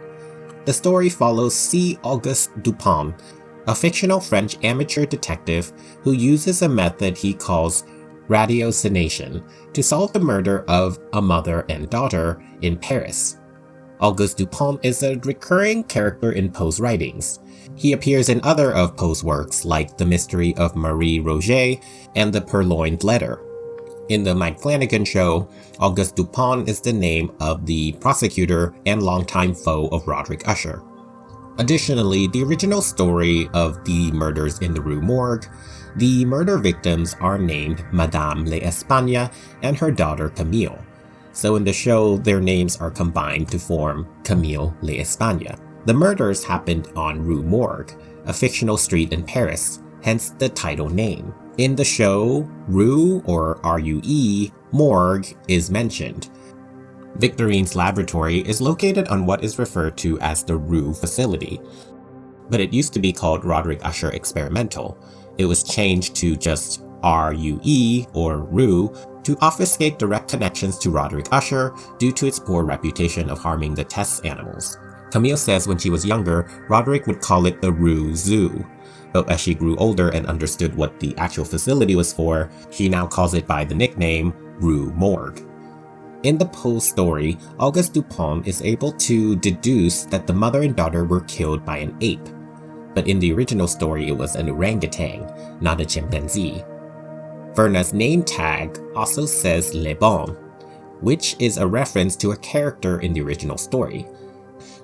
The story follows C. Auguste Dupin, a fictional French amateur detective who uses a method he calls ratiocination to solve the murder of a mother and daughter in Paris. Auguste Dupin is a recurring character in Poe's writings. He appears in other of Poe's works like The Mystery of Marie Roget and The Purloined Letter. In the Mike Flanagan Show, Auguste Dupin is the name of the prosecutor and longtime foe of Roderick Usher. Additionally, the original story of the murders in the Rue Morgue, the murder victims are named Madame L'Espanaye and her daughter Camille. So in the show, their names are combined to form Camille L'Espanaye. The murders happened on Rue Morgue, a fictional street in Paris, hence the title name. In the show, Rue, or R-U-E, Morgue is mentioned. Victorine's laboratory is located on what is referred to as the Rue facility, but it used to be called Roderick Usher Experimental. It was changed to just RUE, or Rue, to obfuscate direct connections to Roderick Usher due to its poor reputation of harming the test animals. Camille says when she was younger, Roderick would call it the Rue Zoo, but as she grew older and understood what the actual facility was for, she now calls it by the nickname Rue Morgue. In the Poe story, Auguste Dupin is able to deduce that the mother and daughter were killed by an ape, but in the original story it was an orangutan, not a chimpanzee. Verna's name tag also says Le Bon, which is a reference to a character in the original story.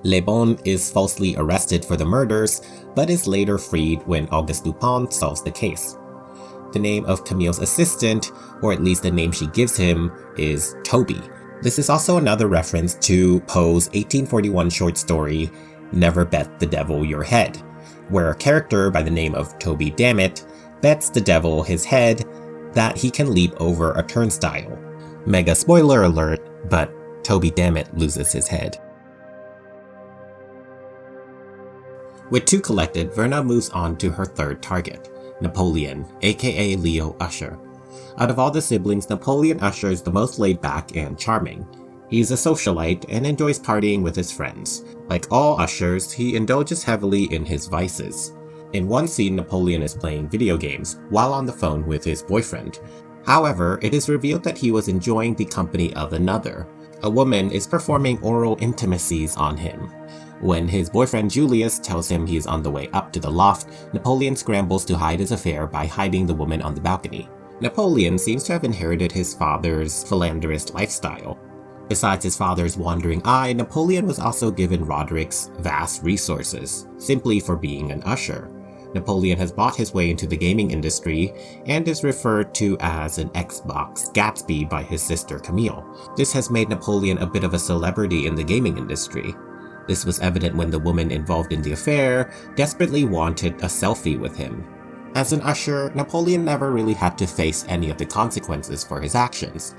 Le Bon is falsely arrested for the murders, but is later freed when Auguste Dupin solves the case. The name of Camille's assistant, or at least the name she gives him, is Toby. This is also another reference to Poe's 1841 short story, Never Bet the Devil Your Head, where a character by the name of Toby Dammit bets the devil his head that he can leap over a turnstile. Mega spoiler alert, but Toby Dammit loses his head. With two collected, Verna moves on to her third target, Napoleon, aka Leo Usher. Out of all the siblings, Napoleon Usher is the most laid back and charming. He's a socialite and enjoys partying with his friends. Like all Ushers, he indulges heavily in his vices. In one scene, Napoleon is playing video games while on the phone with his boyfriend. However, it is revealed that he was enjoying the company of another. A woman is performing oral intimacies on him. When his boyfriend Julius tells him he is on the way up to the loft, Napoleon scrambles to hide his affair by hiding the woman on the balcony. Napoleon seems to have inherited his father's philanderous lifestyle. Besides his father's wandering eye, Napoleon was also given Roderick's vast resources, simply for being an usher. Napoleon has bought his way into the gaming industry and is referred to as an Xbox Gatsby by his sister Camille. This has made Napoleon a bit of a celebrity in the gaming industry. This was evident when the woman involved in the affair desperately wanted a selfie with him. As an usher, Napoleon never really had to face any of the consequences for his actions.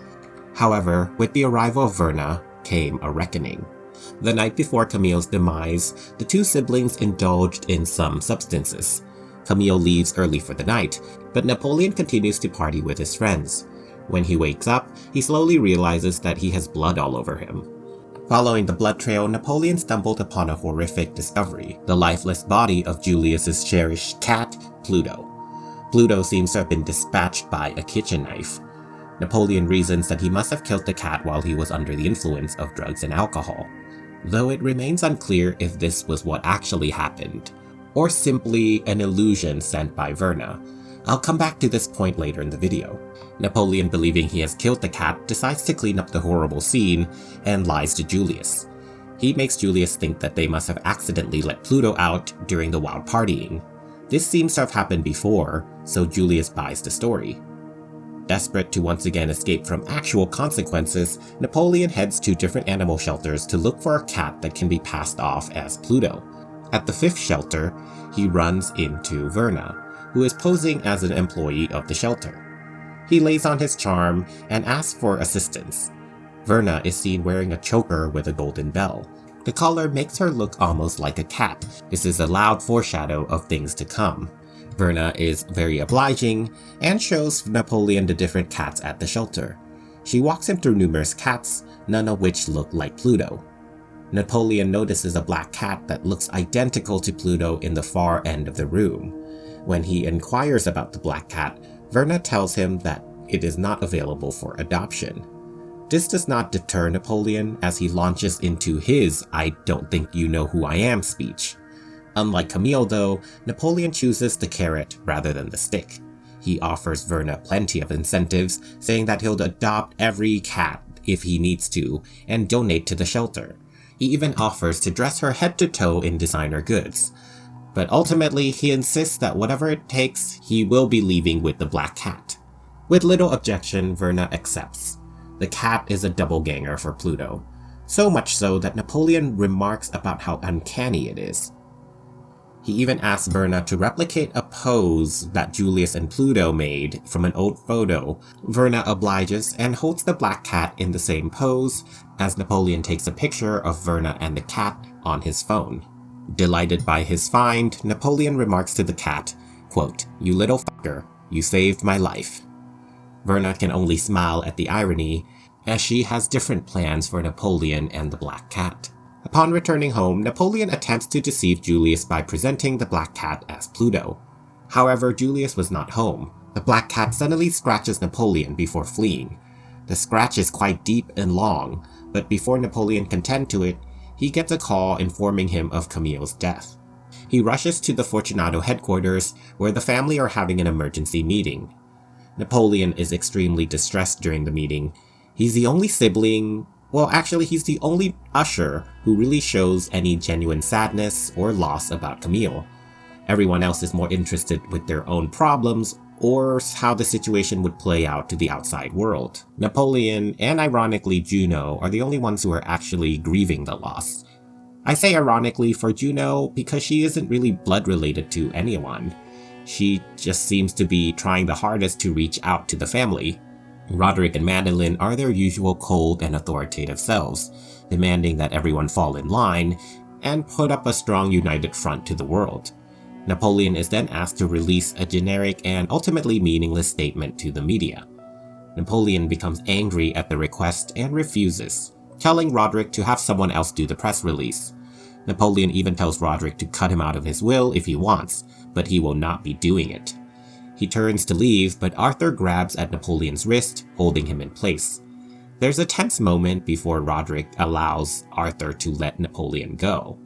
However, with the arrival of Verna came a reckoning. The night before Camille's demise, the two siblings indulged in some substances. Camille leaves early for the night, but Napoleon continues to party with his friends. When he wakes up, he slowly realizes that he has blood all over him. Following the blood trail, Napoleon stumbled upon a horrific discovery: the lifeless body of Julius's cherished cat, Pluto. Pluto seems to have been dispatched by a kitchen knife. Napoleon reasons that he must have killed the cat while he was under the influence of drugs and alcohol, though it remains unclear if this was what actually happened, or simply an illusion sent by Verna. I'll come back to this point later in the video. Napoleon, believing he has killed the cat, decides to clean up the horrible scene and lies to Julius. He makes Julius think that they must have accidentally let Pluto out during the wild partying. This seems to have happened before, so Julius buys the story. Desperate to once again escape from actual consequences, Napoleon heads to different animal shelters to look for a cat that can be passed off as Pluto. At the 5th shelter, he runs into Verna, who is posing as an employee of the shelter. He lays on his charm and asks for assistance. Verna is seen wearing a choker with a golden bell. The color makes her look almost like a cat. This is a loud foreshadow of things to come. Verna is very obliging and shows Napoleon the different cats at the shelter. She walks him through numerous cats, none of which look like Pluto. Napoleon notices a black cat that looks identical to Pluto in the far end of the room. When he inquires about the black cat, Verna tells him that it is not available for adoption. This does not deter Napoleon as he launches into his "I don't think you know who I am" speech. Unlike Camille though, Napoleon chooses the carrot rather than the stick. He offers Verna plenty of incentives, saying that he'll adopt every cat if he needs to and donate to the shelter. He even offers to dress her head to toe in designer goods. But ultimately, he insists that whatever it takes, he will be leaving with the black cat. With little objection, Verna accepts. The cat is a doppelganger for Pluto, so much so that Napoleon remarks about how uncanny it is. He even asks Verna to replicate a pose that Julius and Pluto made from an old photo. Verna obliges and holds the black cat in the same pose as Napoleon takes a picture of Verna and the cat on his phone. Delighted by his find, Napoleon remarks to the cat, quote, "You little fucker, you saved my life." Verna can only smile at the irony, as she has different plans for Napoleon and the black cat. Upon returning home, Napoleon attempts to deceive Julius by presenting the black cat as Pluto. However, Julius was not home. The black cat suddenly scratches Napoleon before fleeing. The scratch is quite deep and long, but before Napoleon can tend to it, he gets a call informing him of Camille's death. He rushes to the Fortunato headquarters, where the family are having an emergency meeting. Napoleon is extremely distressed during the meeting. He's the only sibling, he's the only usher who really shows any genuine sadness or loss about Camille. Everyone else is more interested with their own problems or how the situation would play out to the outside world. Napoleon and ironically Juno are the only ones who are actually grieving the loss. I say ironically for Juno because she isn't really blood related to anyone. She just seems to be trying the hardest to reach out to the family. Roderick and Madeleine are their usual cold and authoritative selves, demanding that everyone fall in line and put up a strong united front to the world. Napoleon is then asked to release a generic and ultimately meaningless statement to the media. Napoleon becomes angry at the request and refuses, telling Roderick to have someone else do the press release. Napoleon even tells Roderick to cut him out of his will if he wants, but he will not be doing it. He turns to leave, but Arthur grabs at Napoleon's wrist, holding him in place. There's a tense moment before Roderick allows Arthur to let Napoleon go.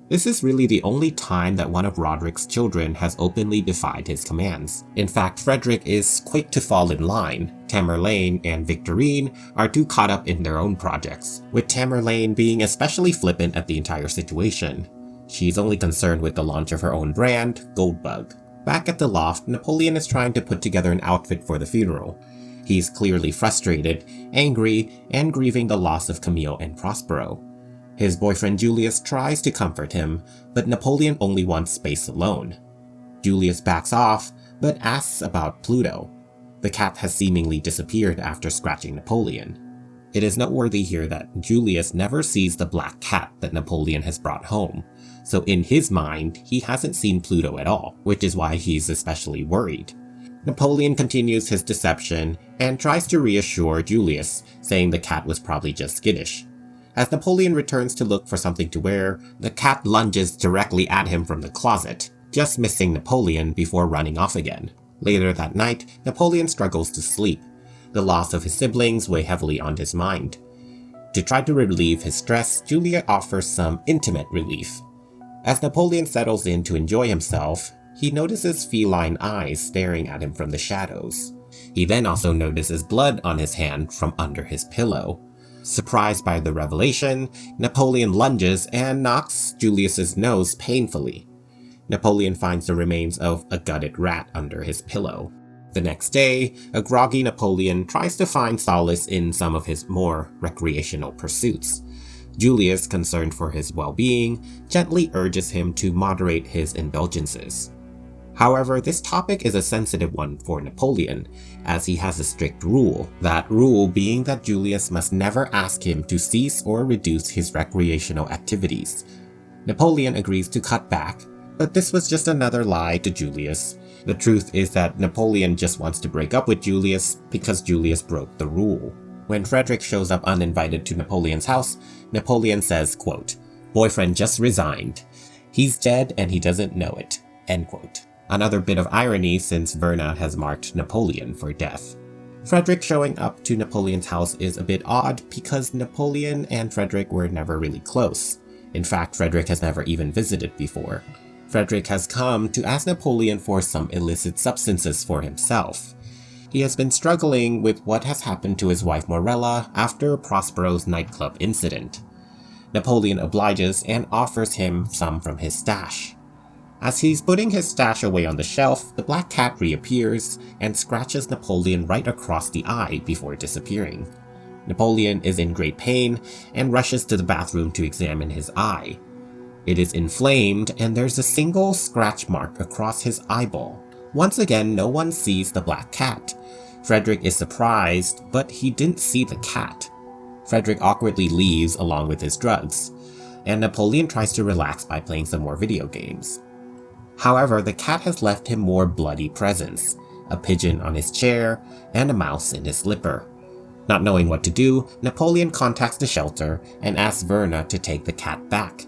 This is really the only time that one of Roderick's children has openly defied his commands. In fact, Frederick is quick to fall in line. Tamerlane and Victorine are too caught up in their own projects, with Tamerlane being especially flippant at the entire situation. She's only concerned with the launch of her own brand, Goldbug. Back at the loft, Napoleon is trying to put together an outfit for the funeral. He's clearly frustrated, angry, and grieving the loss of Camille and Prospero. His boyfriend Julius tries to comfort him, but Napoleon only wants space alone. Julius backs off, but asks about Pluto. The cat has seemingly disappeared after scratching Napoleon. It is noteworthy here that Julius never sees the black cat that Napoleon has brought home, so in his mind, he hasn't seen Pluto at all, which is why he's especially worried. Napoleon continues his deception and tries to reassure Julius, saying the cat was probably just skittish. As Napoleon returns to look for something to wear, the cat lunges directly at him from the closet, just missing Napoleon before running off again. Later that night, Napoleon struggles to sleep. The loss of his siblings weigh heavily on his mind. To try to relieve his stress, Julia offers some intimate relief. As Napoleon settles in to enjoy himself, he notices feline eyes staring at him from the shadows. He then also notices blood on his hand from under his pillow. Surprised by the revelation, Napoleon lunges and knocks Julius's nose painfully. Napoleon finds the remains of a gutted rat under his pillow. The next day, a groggy Napoleon tries to find solace in some of his more recreational pursuits. Julius, concerned for his well-being, gently urges him to moderate his indulgences. However, this topic is a sensitive one for Napoleon, as he has a strict rule, that rule being that Julius must never ask him to cease or reduce his recreational activities. Napoleon agrees to cut back, but this was just another lie to Julius. The truth is that Napoleon just wants to break up with Julius because Julius broke the rule. When Frederick shows up uninvited to Napoleon's house, Napoleon says, quote, "Boyfriend just resigned. He's dead and he doesn't know it." End quote. Another bit of irony since Verna has marked Napoleon for death. Frederick showing up to Napoleon's house is a bit odd because Napoleon and Frederick were never really close. In fact, Frederick has never even visited before. Frederick has come to ask Napoleon for some illicit substances for himself. He has been struggling with what has happened to his wife Morella after Prospero's nightclub incident. Napoleon obliges and offers him some from his stash. As he's putting his stash away on the shelf, the black cat reappears and scratches Napoleon right across the eye before disappearing. Napoleon is in great pain and rushes to the bathroom to examine his eye. It is inflamed and there's a single scratch mark across his eyeball. Once again, no one sees the black cat. Frederick is surprised, but he didn't see the cat. Frederick awkwardly leaves along with his drugs, and Napoleon tries to relax by playing some more video games. However, the cat has left him more bloody presents, a pigeon on his chair, and a mouse in his slipper. Not knowing what to do, Napoleon contacts the shelter and asks Verna to take the cat back.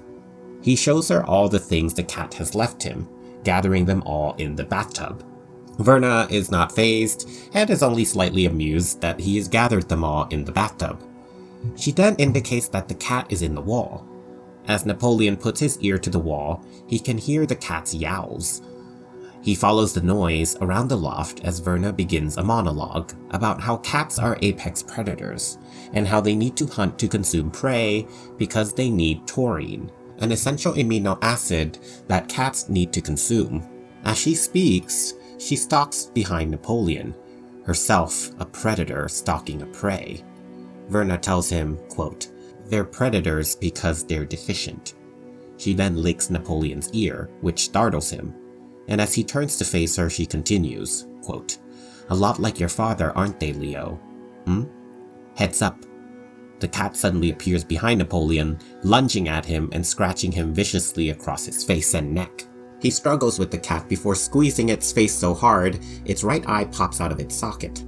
He shows her all the things the cat has left him, gathering them all in the bathtub. Verna is not fazed and is only slightly amused that he has gathered them all in the bathtub. She then indicates that the cat is in the wall. As Napoleon puts his ear to the wall, he can hear the cat's yowls. He follows the noise around the loft as Verna begins a monologue about how cats are apex predators and how they need to hunt to consume prey because they need taurine, an essential amino acid that cats need to consume. As she speaks, she stalks behind Napoleon, herself a predator stalking a prey. Verna tells him, quote, "They're predators because they're deficient." She then licks Napoleon's ear, which startles him, and as he turns to face her, she continues, quote, "A lot like your father, aren't they, Leo? Heads up." The cat suddenly appears behind Napoleon, lunging at him and scratching him viciously across his face and neck. He struggles with the cat before squeezing its face so hard, its right eye pops out of its socket.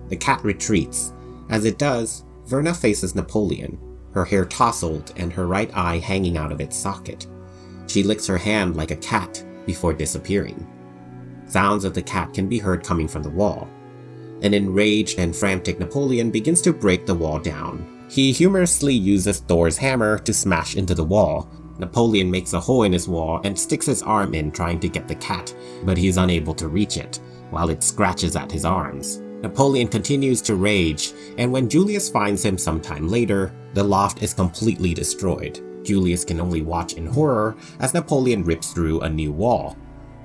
The cat retreats. As it does, Verna faces Napoleon, her hair tousled and her right eye hanging out of its socket. She licks her hand like a cat before disappearing. Sounds of the cat can be heard coming from the wall. An enraged and frantic Napoleon begins to break the wall down. He humorously uses Thor's hammer to smash into the wall. Napoleon makes a hole in his wall and sticks his arm in trying to get the cat, but he is unable to reach it, while it scratches at his arms. Napoleon continues to rage, and when Julius finds him sometime later, the loft is completely destroyed. Julius can only watch in horror as Napoleon rips through a new wall.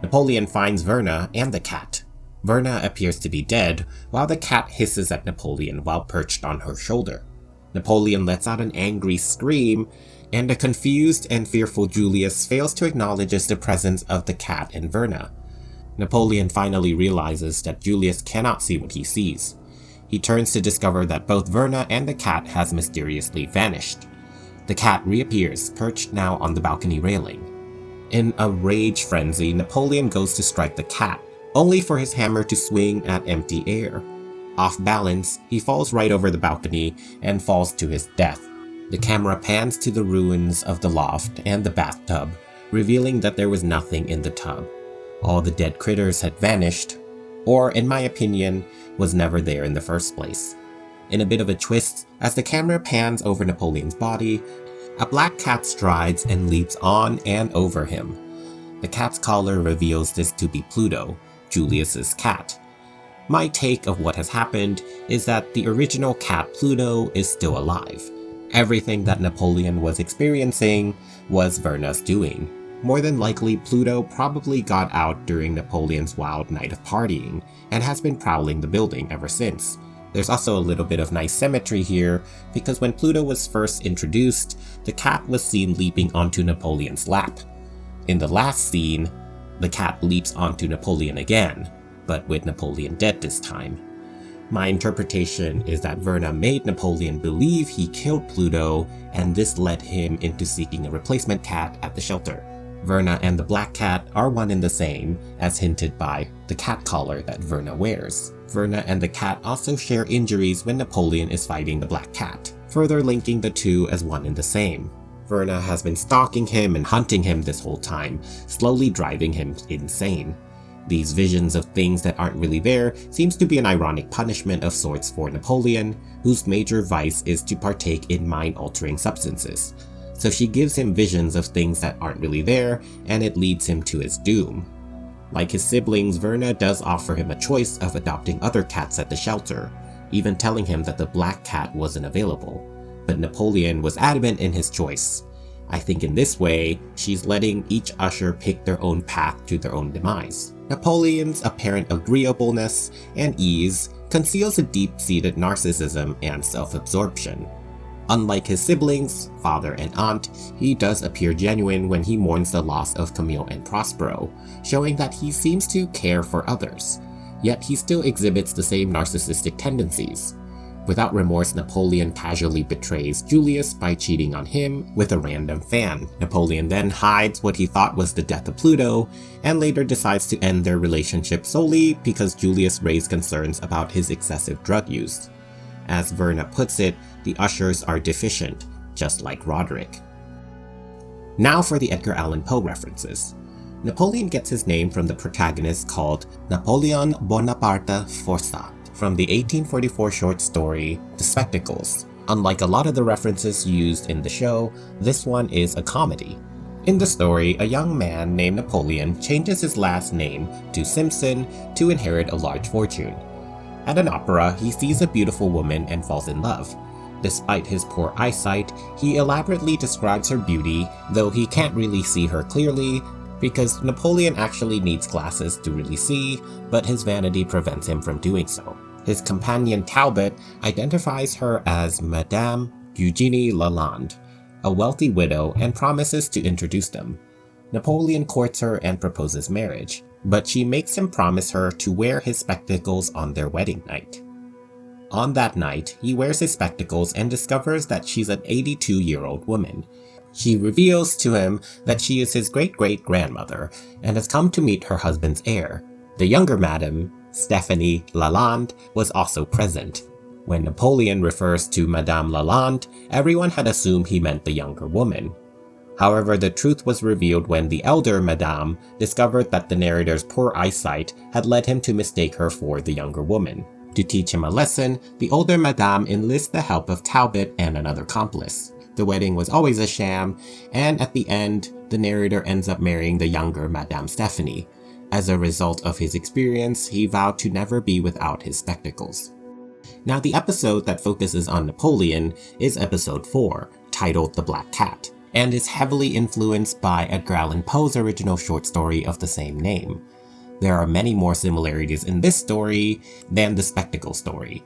Napoleon finds Verna and the cat. Verna appears to be dead, while the cat hisses at Napoleon while perched on her shoulder. Napoleon lets out an angry scream, and a confused and fearful Julius fails to acknowledge the presence of the cat and Verna. Napoleon finally realizes that Julius cannot see what he sees. He turns to discover that both Verna and the cat has mysteriously vanished. The cat reappears, perched now on the balcony railing. In a rage frenzy, Napoleon goes to strike the cat, only for his hammer to swing at empty air. Off balance, he falls right over the balcony and falls to his death. The camera pans to the ruins of the loft and the bathtub, revealing that there was nothing in the tub. All the dead critters had vanished, or in my opinion, was never there in the first place. In a bit of a twist, as the camera pans over Napoleon's body, a black cat strides and leaps on and over him. The cat's collar reveals this to be Pluto, Julius's cat. My take of what has happened is that the original cat Pluto is still alive. Everything that Napoleon was experiencing was Verna's doing. More than likely, Pluto probably got out during Napoleon's wild night of partying, and has been prowling the building ever since. There's also a little bit of nice symmetry here, because when Pluto was first introduced, the cat was seen leaping onto Napoleon's lap. In the last scene, the cat leaps onto Napoleon again, but with Napoleon dead this time. My interpretation is that Verna made Napoleon believe he killed Pluto, and this led him into seeking a replacement cat at the shelter. Verna and the black cat are one and the same, as hinted by the cat collar that Verna wears. Verna and the cat also share injuries when Napoleon is fighting the black cat, further linking the two as one and the same. Verna has been stalking him and hunting him this whole time, slowly driving him insane. These visions of things that aren't really there seems to be an ironic punishment of sorts for Napoleon, whose major vice is to partake in mind-altering substances. So she gives him visions of things that aren't really there, and it leads him to his doom. Like his siblings, Verna does offer him a choice of adopting other cats at the shelter, even telling him that the black cat wasn't available. But Napoleon was adamant in his choice. I think in this way, she's letting each usher pick their own path to their own demise. Napoleon's apparent agreeableness and ease conceals a deep-seated narcissism and self-absorption. Unlike his siblings, father and aunt, he does appear genuine when he mourns the loss of Camille and Prospero, showing that he seems to care for others. Yet he still exhibits the same narcissistic tendencies. Without remorse, Napoleon casually betrays Julius by cheating on him with a random fan. Napoleon then hides what he thought was the death of Pluto, and later decides to end their relationship solely because Julius raised concerns about his excessive drug use. As Verna puts it, the ushers are deficient, just like Roderick. Now for the Edgar Allan Poe references. Napoleon gets his name from the protagonist called Napoleon Bonaparte Forçat, from the 1844 short story The Spectacles. Unlike a lot of the references used in the show, this one is a comedy. In the story, a young man named Napoleon changes his last name to Simpson to inherit a large fortune. At an opera, he sees a beautiful woman and falls in love. Despite his poor eyesight, he elaborately describes her beauty, though he can't really see her clearly, because Napoleon actually needs glasses to really see, but his vanity prevents him from doing so. His companion Talbot identifies her as Madame Eugénie Lalande, a wealthy widow, and promises to introduce them. Napoleon courts her and proposes marriage, but she makes him promise her to wear his spectacles on their wedding night. On that night, he wears his spectacles and discovers that she's an 82-year-old woman. She reveals to him that she is his great-great-grandmother and has come to meet her husband's heir. The younger Madame, Stephanie Lalande, was also present. When Napoleon refers to Madame Lalande, everyone had assumed he meant the younger woman. However, the truth was revealed when the elder Madame discovered that the narrator's poor eyesight had led him to mistake her for the younger woman. To teach him a lesson, the older Madame enlists the help of Talbot and another accomplice. The wedding was always a sham, and at the end, the narrator ends up marrying the younger Madame Stephanie. As a result of his experience, he vowed to never be without his spectacles. Now, the episode that focuses on Napoleon is episode 4, titled The Black Cat, and is heavily influenced by Edgar Allan Poe's original short story of the same name. There are many more similarities in this story than the spectacle story.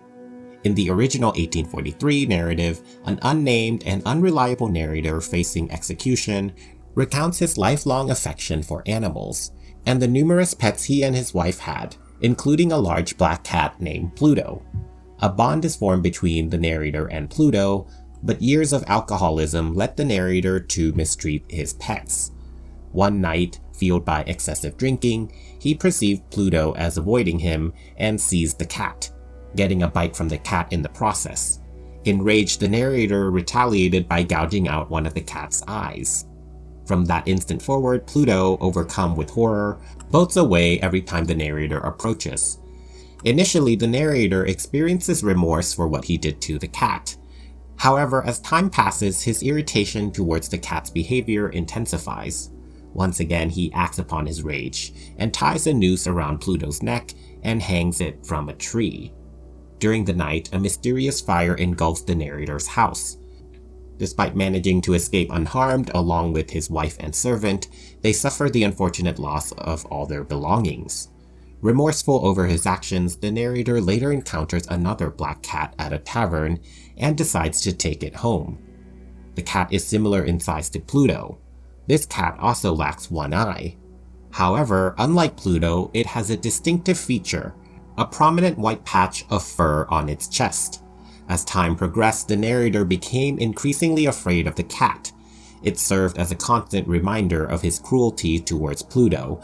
In the original 1843 narrative, an unnamed and unreliable narrator facing execution recounts his lifelong affection for animals, and the numerous pets he and his wife had, including a large black cat named Pluto. A bond is formed between the narrator and Pluto, but years of alcoholism led the narrator to mistreat his pets. One night, fueled by excessive drinking, he perceived Pluto as avoiding him and seized the cat, getting a bite from the cat in the process. Enraged, the narrator retaliated by gouging out one of the cat's eyes. From that instant forward, Pluto, overcome with horror, bolts away every time the narrator approaches. Initially, the narrator experiences remorse for what he did to the cat. However, as time passes, his irritation towards the cat's behavior intensifies. Once again, he acts upon his rage and ties a noose around Pluto's neck and hangs it from a tree. During the night, a mysterious fire engulfs the narrator's house. Despite managing to escape unharmed along with his wife and servant, they suffer the unfortunate loss of all their belongings. Remorseful over his actions, the narrator later encounters another black cat at a tavern and decides to take it home. The cat is similar in size to Pluto. This cat also lacks one eye. However, unlike Pluto, it has a distinctive feature, a prominent white patch of fur on its chest. As time progressed, the narrator became increasingly afraid of the cat. It served as a constant reminder of his cruelty towards Pluto,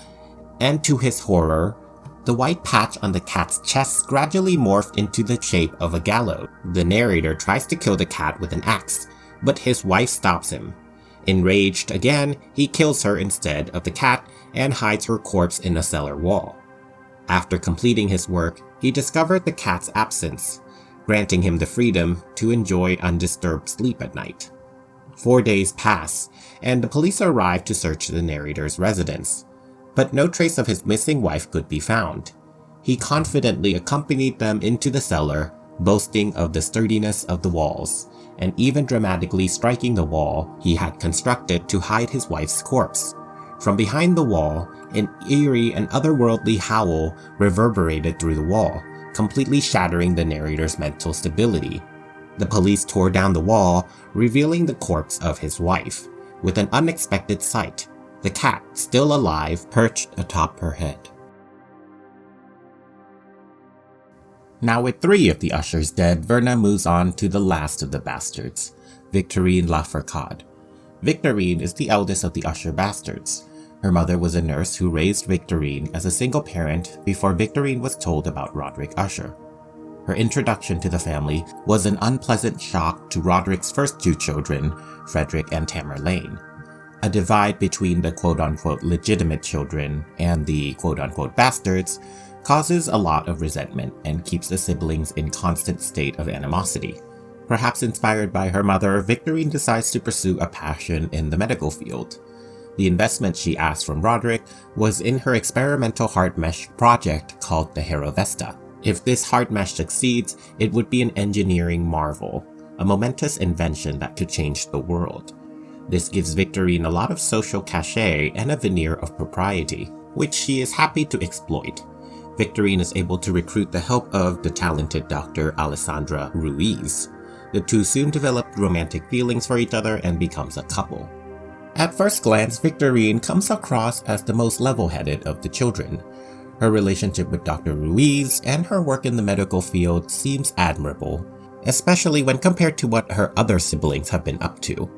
and to his horror, the white patch on the cat's chest gradually morphed into the shape of a gallows. The narrator tries to kill the cat with an axe, but his wife stops him. Enraged again, he kills her instead of the cat and hides her corpse in a cellar wall. After completing his work, he discovered the cat's absence, granting him the freedom to enjoy undisturbed sleep at night. 4 days pass, and the police arrive to search the narrator's residence, but no trace of his missing wife could be found. He confidently accompanied them into the cellar, boasting of the sturdiness of the walls, and even dramatically striking the wall he had constructed to hide his wife's corpse. From behind the wall, an eerie and otherworldly howl reverberated through the wall, completely shattering the narrator's mental stability. The police tore down the wall, revealing the corpse of his wife, with an unexpected sight: the cat, still alive, perched atop her head. Now with 3 of the ushers dead, Verna moves on to the last of the bastards, Victorine LaFourcade. Victorine is the eldest of the Usher bastards. Her mother was a nurse who raised Victorine as a single parent before Victorine was told about Roderick Usher. Her introduction to the family was an unpleasant shock to Roderick's first 2 children, Frederick and Tamerlane. A divide between the quote-unquote legitimate children and the quote-unquote bastards causes a lot of resentment and keeps the siblings in constant state of animosity. Perhaps inspired by her mother, Victorine decides to pursue a passion in the medical field. The investment she asked from Roderick was in her experimental heart mesh project called the Herovesta. If this heart mesh succeeds, it would be an engineering marvel, a momentous invention that could change the world. This gives Victorine a lot of social cachet and a veneer of propriety, which she is happy to exploit. Victorine is able to recruit the help of the talented Dr. Alessandra Ruiz. The two soon develop romantic feelings for each other and becomes a couple. At first glance, Victorine comes across as the most level-headed of the children. Her relationship with Dr. Ruiz and her work in the medical field seems admirable, especially when compared to what her other siblings have been up to.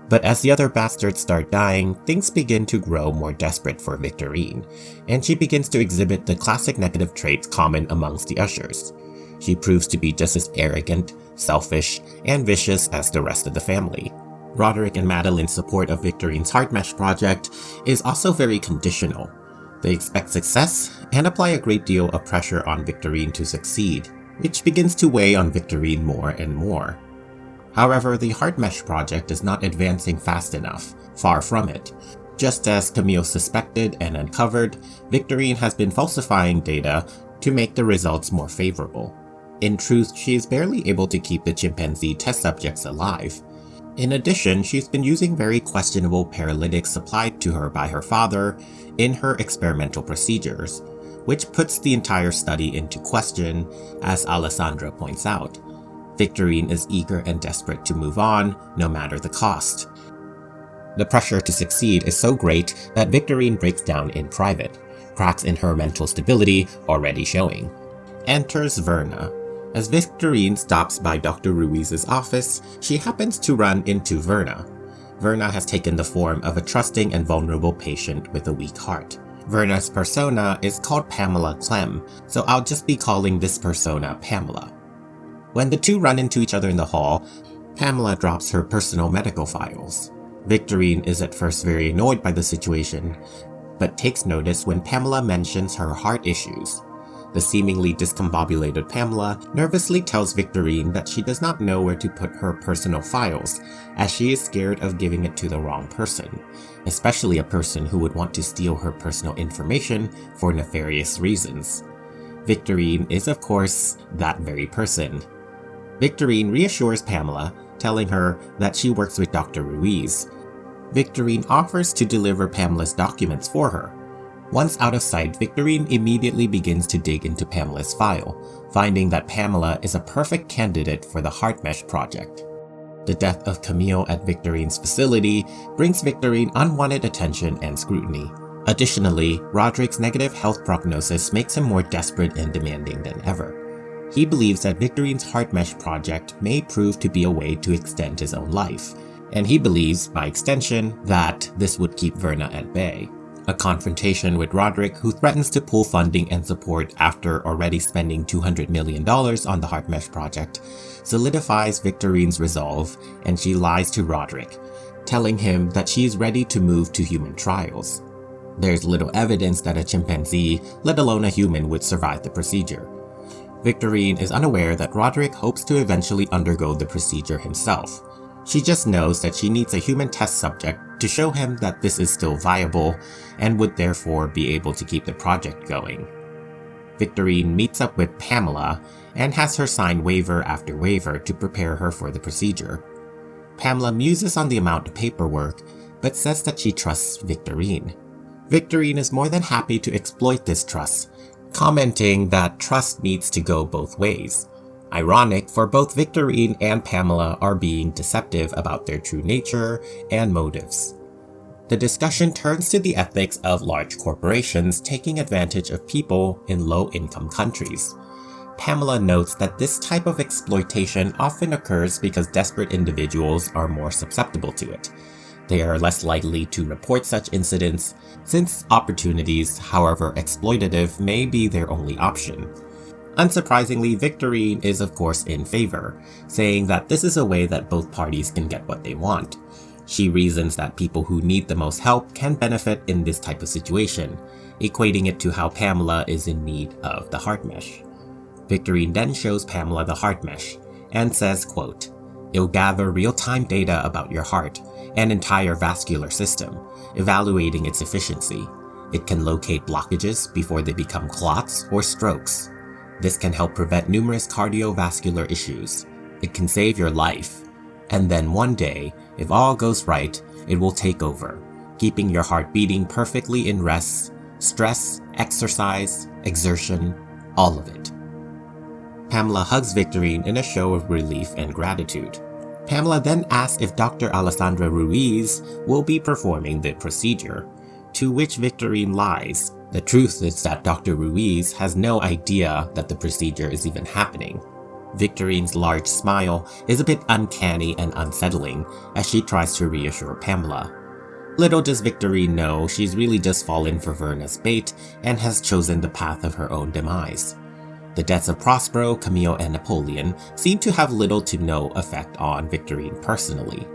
But as the other bastards start dying, things begin to grow more desperate for Victorine, and she begins to exhibit the classic negative traits common amongst the ushers. She proves to be just as arrogant, selfish, and vicious as the rest of the family. Roderick and Madeline's support of Victorine's heart mesh project is also very conditional. They expect success and apply a great deal of pressure on Victorine to succeed, which begins to weigh on Victorine more and more. However, the heart mesh project is not advancing fast enough, far from it. Just as Camille suspected and uncovered, Victorine has been falsifying data to make the results more favorable. In truth, she is barely able to keep the chimpanzee test subjects alive. In addition, she's been using very questionable paralytics supplied to her by her father in her experimental procedures, which puts the entire study into question, as Alessandra points out. Victorine is eager and desperate to move on, no matter the cost. The pressure to succeed is so great that Victorine breaks down in private, cracks in her mental stability already showing. Enters Verna. As Victorine stops by Dr. Ruiz's office, she happens to run into Verna. Verna has taken the form of a trusting and vulnerable patient with a weak heart. Verna's persona is called Pamela Clem, so I'll just be calling this persona Pamela. When the two run into each other in the hall, Pamela drops her personal medical files. Victorine is at first very annoyed by the situation, but takes notice when Pamela mentions her heart issues. The seemingly discombobulated Pamela nervously tells Victorine that she does not know where to put her personal files, as she is scared of giving it to the wrong person, especially a person who would want to steal her personal information for nefarious reasons. Victorine is, of course, that very person. Victorine reassures Pamela, telling her that she works with Dr. Ruiz. Victorine offers to deliver Pamela's documents for her. Once out of sight, Victorine immediately begins to dig into Pamela's file, finding that Pamela is a perfect candidate for the heart mesh project. The death of Camille at Victorine's facility brings Victorine unwanted attention and scrutiny. Additionally, Roderick's negative health prognosis makes him more desperate and demanding than ever. He believes that Victorine's heart mesh project may prove to be a way to extend his own life, and he believes, by extension, that this would keep Verna at bay. A confrontation with Roderick, who threatens to pull funding and support after already spending $200 million on the heart mesh project, solidifies Victorine's resolve, and she lies to Roderick, telling him that she is ready to move to human trials. There's little evidence that a chimpanzee, let alone a human, would survive the procedure. Victorine is unaware that Roderick hopes to eventually undergo the procedure himself. She just knows that she needs a human test subject to show him that this is still viable and would therefore be able to keep the project going. Victorine meets up with Pamela and has her sign waiver after waiver to prepare her for the procedure. Pamela muses on the amount of paperwork, but says that she trusts Victorine. Victorine is more than happy to exploit this trust, commenting that trust needs to go both ways. Ironic, for both Victorine and Pamela are being deceptive about their true nature and motives. The discussion turns to the ethics of large corporations taking advantage of people in low-income countries. Pamela notes that this type of exploitation often occurs because desperate individuals are more susceptible to it. They are less likely to report such incidents, since opportunities, however exploitative, may be their only option. Unsurprisingly, Victorine is of course in favor, saying that this is a way that both parties can get what they want. She reasons that people who need the most help can benefit in this type of situation, equating it to how Pamela is in need of the heart mesh. Victorine then shows Pamela the heart mesh, and says, quote, "It'll gather real-time data about your heart and entire vascular system, evaluating its efficiency. It can locate blockages before they become clots or strokes. This can help prevent numerous cardiovascular issues. It can save your life. And then one day, if all goes right, it will take over, keeping your heart beating perfectly in rest, stress, exercise, exertion, all of it." Pamela hugs Victorine in a show of relief and gratitude. Pamela then asks if Dr. Alessandra Ruiz will be performing the procedure, to which Victorine lies. The truth is that Dr. Ruiz has no idea that the procedure is even happening. Victorine's large smile is a bit uncanny and unsettling as she tries to reassure Pamela. Little does Victorine know she's really just fallen for Verna's bait and has chosen the path of her own demise. The deaths of Prospero, Camille, and Napoleon seem to have little to no effect on Victorine personally.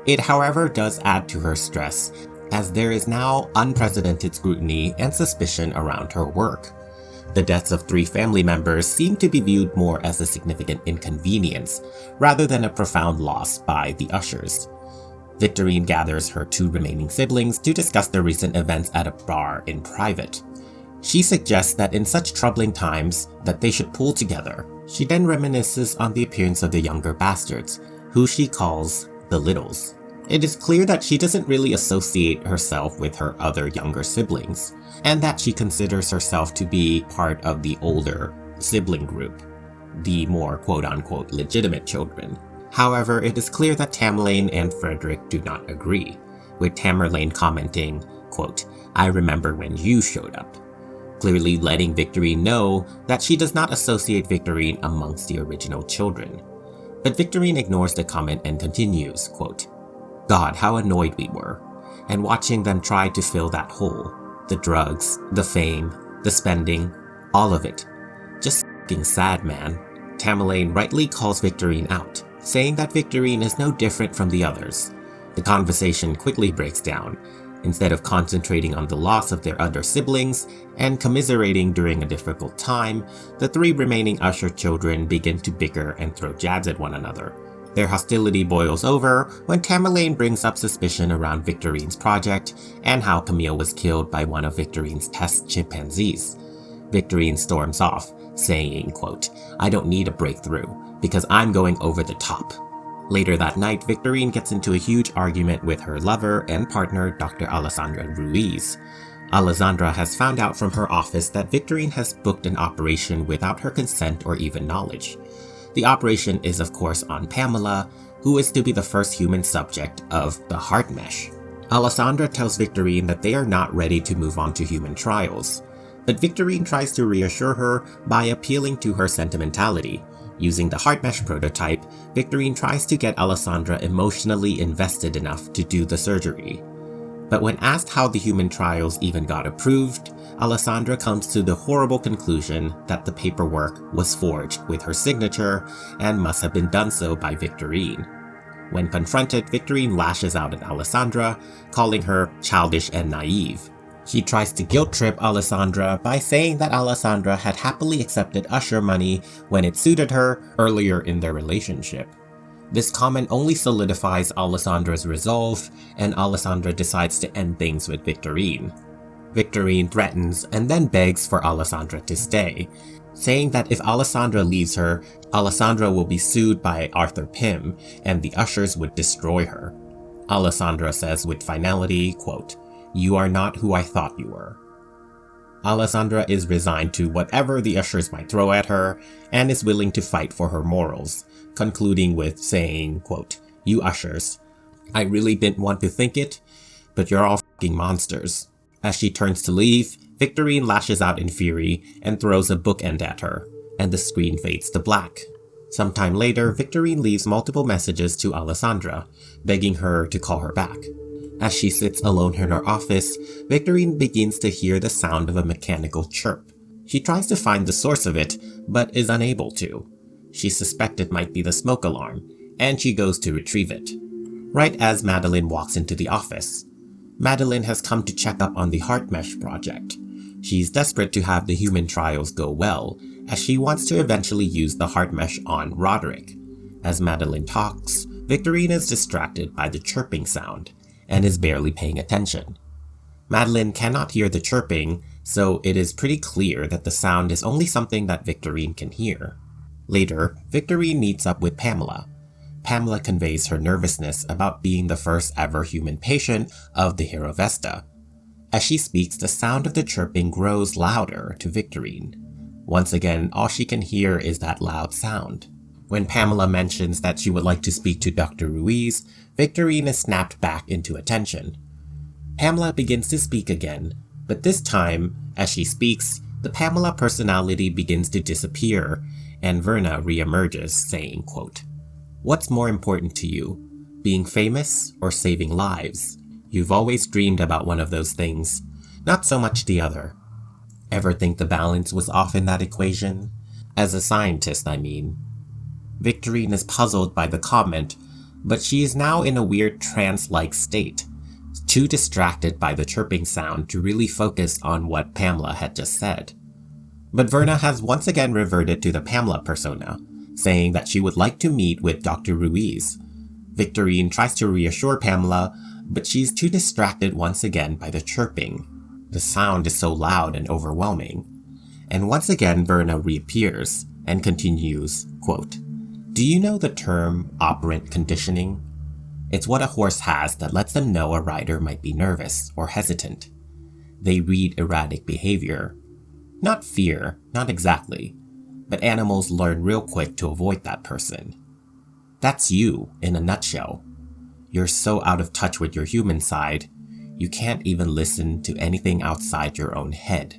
It, however, does add to her stress, as there is now unprecedented scrutiny and suspicion around her work. The deaths of 3 family members seem to be viewed more as a significant inconvenience, rather than a profound loss by the Ushers. Victorine gathers her 2 remaining siblings to discuss the recent events at a bar in private. She suggests that in such troubling times that they should pull together. She then reminisces on the appearance of the younger bastards, who she calls the the littles. It is clear that she doesn't really associate herself with her other younger siblings, and that she considers herself to be part of the older sibling group, the more quote-unquote legitimate children. However, it is clear that Tamerlane and Frederick do not agree, with Tamerlane commenting, quote, "I remember when you showed up," clearly letting Victorine know that she does not associate Victorine amongst the original children. But Victorine ignores the comment and continues, quote, "God, how annoyed we were, and watching them try to fill that hole. The drugs, the fame, the spending, all of it. Just f***ing sad, man." Tamerlane rightly calls Victorine out, saying that Victorine is no different from the others. The conversation quickly breaks down. Instead of concentrating on the loss of their other siblings and commiserating during a difficult time, the 3 remaining Usher children begin to bicker and throw jabs at one another. Their hostility boils over when Tamerlane brings up suspicion around Victorine's project and how Camille was killed by one of Victorine's test chimpanzees. Victorine storms off, saying, quote, "I don't need a breakthrough, because I'm going over the top." Later that night, Victorine gets into a huge argument with her lover and partner, Dr. Alessandra Ruiz. Alessandra has found out from her office that Victorine has booked an operation without her consent or even knowledge. The operation is of course on Pamela, who is to be the first human subject of the heart mesh. Alessandra tells Victorine that they are not ready to move on to human trials, but Victorine tries to reassure her by appealing to her sentimentality. Using the heart mesh prototype, Victorine tries to get Alessandra emotionally invested enough to do the surgery. But when asked how the human trials even got approved, Alessandra comes to the horrible conclusion that the paperwork was forged with her signature and must have been done so by Victorine. When confronted, Victorine lashes out at Alessandra, calling her childish and naive. She tries to guilt-trip Alessandra by saying that Alessandra had happily accepted Usher money when it suited her earlier in their relationship. This comment only solidifies Alessandra's resolve, and Alessandra decides to end things with Victorine. Victorine threatens and then begs for Alessandra to stay, saying that if Alessandra leaves her, Alessandra will be sued by Arthur Pym and the Ushers would destroy her. Alessandra says with finality, quote, "You are not who I thought you were." Alessandra is resigned to whatever the Ushers might throw at her and is willing to fight for her morals, concluding with saying, quote, "You Ushers, I really didn't want to think it, but you're all f***ing monsters." As she turns to leave, Victorine lashes out in fury and throws a bookend at her, and the screen fades to black. Sometime later, Victorine leaves multiple messages to Alessandra, begging her to call her back. As she sits alone in her office, Victorine begins to hear the sound of a mechanical chirp. She tries to find the source of it, but is unable to. She suspects it might be the smoke alarm, and she goes to retrieve it. Right as Madeline walks into the office. Madeline has come to check up on the heart mesh project. She's desperate to have the human trials go well, as she wants to eventually use the heart mesh on Roderick. As Madeline talks, Victorine is distracted by the chirping sound, and is barely paying attention. Madeline cannot hear the chirping, so it is pretty clear that the sound is only something that Victorine can hear. Later, Victorine meets up with Pamela. Pamela conveys her nervousness about being the first ever human patient of the Hero Vesta. As she speaks, the sound of the chirping grows louder to Victorine. Once again, all she can hear is that loud sound. When Pamela mentions that she would like to speak to Dr. Ruiz, Victorine is snapped back into attention. Pamela begins to speak again, but this time, as she speaks, the Pamela personality begins to disappear, and Verna reemerges, saying, quote, "What's more important to you, being famous or saving lives? You've always dreamed about one of those things, not so much the other. Ever think the balance was off in that equation? As a scientist, I mean." Victorine is puzzled by the comment, but she is now in a weird trance-like state, too distracted by the chirping sound to really focus on what Pamela had just said. But Verna has once again reverted to the Pamela persona, saying that she would like to meet with Dr. Ruiz. Victorine tries to reassure Pamela, but she's too distracted once again by the chirping. The sound is so loud and overwhelming. And once again Verna reappears and continues, quote, "Do you know the term operant conditioning? It's what a horse has that lets them know a rider might be nervous or hesitant. They read erratic behavior. Not fear, not exactly, but animals learn real quick to avoid that person. That's you, in a nutshell. You're so out of touch with your human side, you can't even listen to anything outside your own head.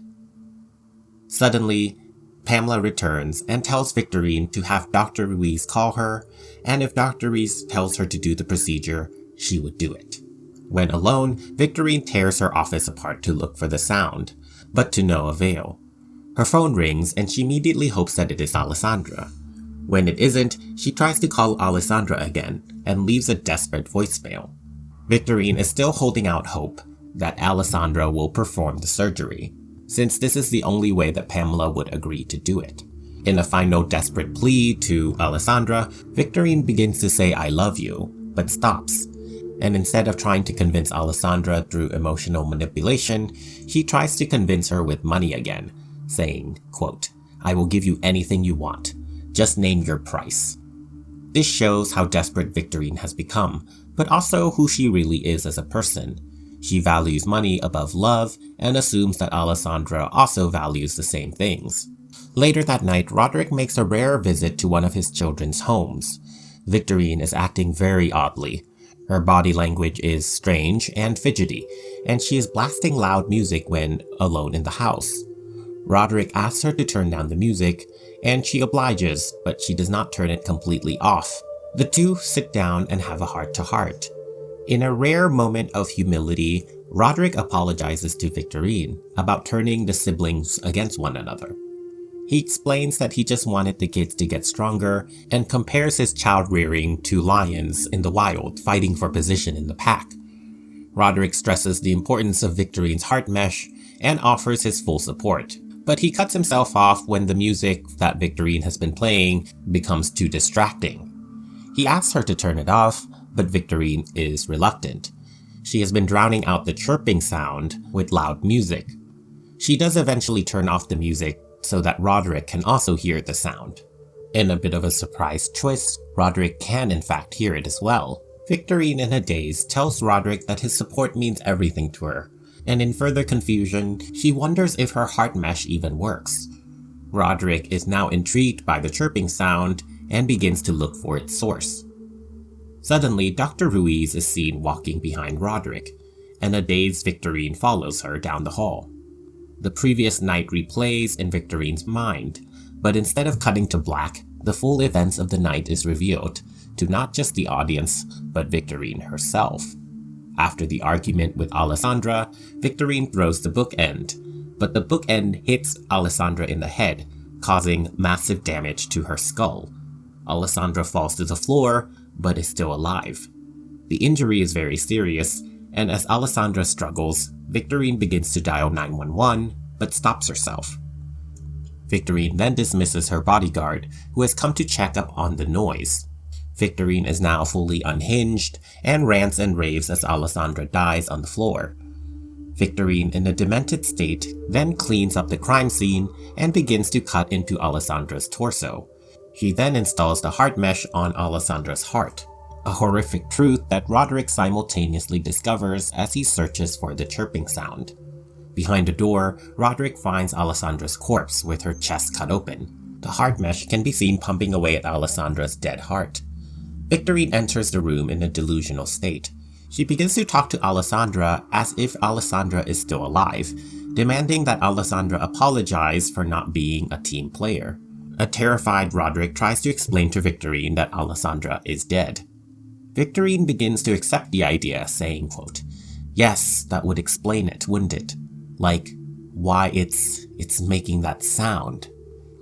Suddenly, Pamela returns and tells Victorine to have Dr. Ruiz call her, and if Dr. Ruiz tells her to do the procedure, she would do it. When alone, Victorine tears her office apart to look for the sound, but to no avail. Her phone rings and she immediately hopes that it is Alessandra. When it isn't, she tries to call Alessandra again and leaves a desperate voicemail. Victorine is still holding out hope that Alessandra will perform the surgery, since this is the only way that Pamela would agree to do it. In a final desperate plea to Alessandra, Victorine begins to say "I love you," but stops. And instead of trying to convince Alessandra through emotional manipulation, she tries to convince her with money again, saying, quote, "I will give you anything you want. Just name your price." This shows how desperate Victorine has become, but also who she really is as a person. She values money above love and assumes that Alessandra also values the same things. Later that night, Roderick makes a rare visit to one of his children's homes. Victorine is acting very oddly. Her body language is strange and fidgety, and she is blasting loud music when alone in the house. Roderick asks her to turn down the music, and she obliges, but she does not turn it completely off. The two sit down and have a heart-to-heart. In a rare moment of humility, Roderick apologizes to Victorine about turning the siblings against one another. He explains that he just wanted the kids to get stronger and compares his child rearing to lions in the wild fighting for position in the pack. Roderick stresses the importance of Victorine's heart mesh and offers his full support, but he cuts himself off when the music that Victorine has been playing becomes too distracting. He asks her to turn it off, but Victorine is reluctant. She has been drowning out the chirping sound with loud music. She does eventually turn off the music so that Roderick can also hear the sound. In a bit of a surprise twist, Roderick can in fact hear it as well. Victorine, in a daze, tells Roderick that his support means everything to her, and in further confusion, she wonders if her heart mesh even works. Roderick is now intrigued by the chirping sound and begins to look for its source. Suddenly, Dr. Ruiz is seen walking behind Roderick, and a dazed Victorine follows her down the hall. The previous night replays in Victorine's mind, but instead of cutting to black, the full events of the night is revealed to not just the audience, but Victorine herself. After the argument with Alessandra, Victorine throws the bookend, but the bookend hits Alessandra in the head, causing massive damage to her skull. Alessandra falls to the floor, but is still alive. The injury is very serious, and as Alessandra struggles, Victorine begins to dial 911, but stops herself. Victorine then dismisses her bodyguard, who has come to check up on the noise. Victorine is now fully unhinged, and rants and raves as Alessandra dies on the floor. Victorine, in a demented state, then cleans up the crime scene and begins to cut into Alessandra's torso. He then installs the heart mesh on Alessandra's heart, a horrific truth that Roderick simultaneously discovers as he searches for the chirping sound. Behind a door, Roderick finds Alessandra's corpse with her chest cut open. The heart mesh can be seen pumping away at Alessandra's dead heart. Victorine enters the room in a delusional state. She begins to talk to Alessandra as if Alessandra is still alive, demanding that Alessandra apologize for not being a team player. A terrified Roderick tries to explain to Victorine that Alessandra is dead. Victorine begins to accept the idea, saying, quote, "Yes, that would explain it, wouldn't it? Like, why it's making that sound.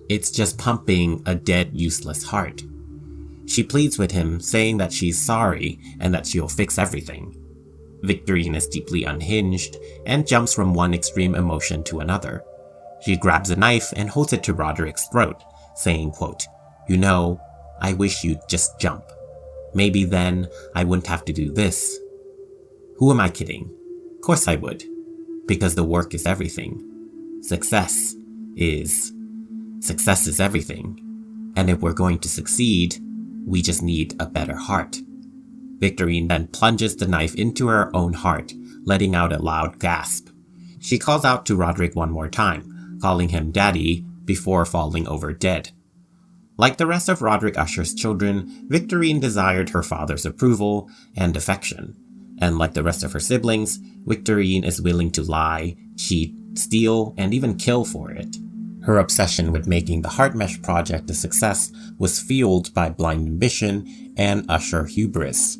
It's just pumping a dead, useless heart." She pleads with him, saying that she's sorry and that she'll fix everything. Victorine is deeply unhinged and jumps from one extreme emotion to another. She grabs a knife and holds it to Roderick's throat, saying, quote, "You know, I wish you'd just jump. Maybe then I wouldn't have to do this." Who am I kidding? Of course I would. Because the work is everything. Success is everything. And if we're going to succeed, we just need a better heart. Victorine then plunges the knife into her own heart, letting out a loud gasp. She calls out to Roderick one more time, calling him Daddy, before falling over dead. Like the rest of Roderick Usher's children, Victorine desired her father's approval and affection. And like the rest of her siblings, Victorine is willing to lie, cheat, steal, and even kill for it. Her obsession with making the Heart Mesh project a success was fueled by blind ambition and Usher hubris.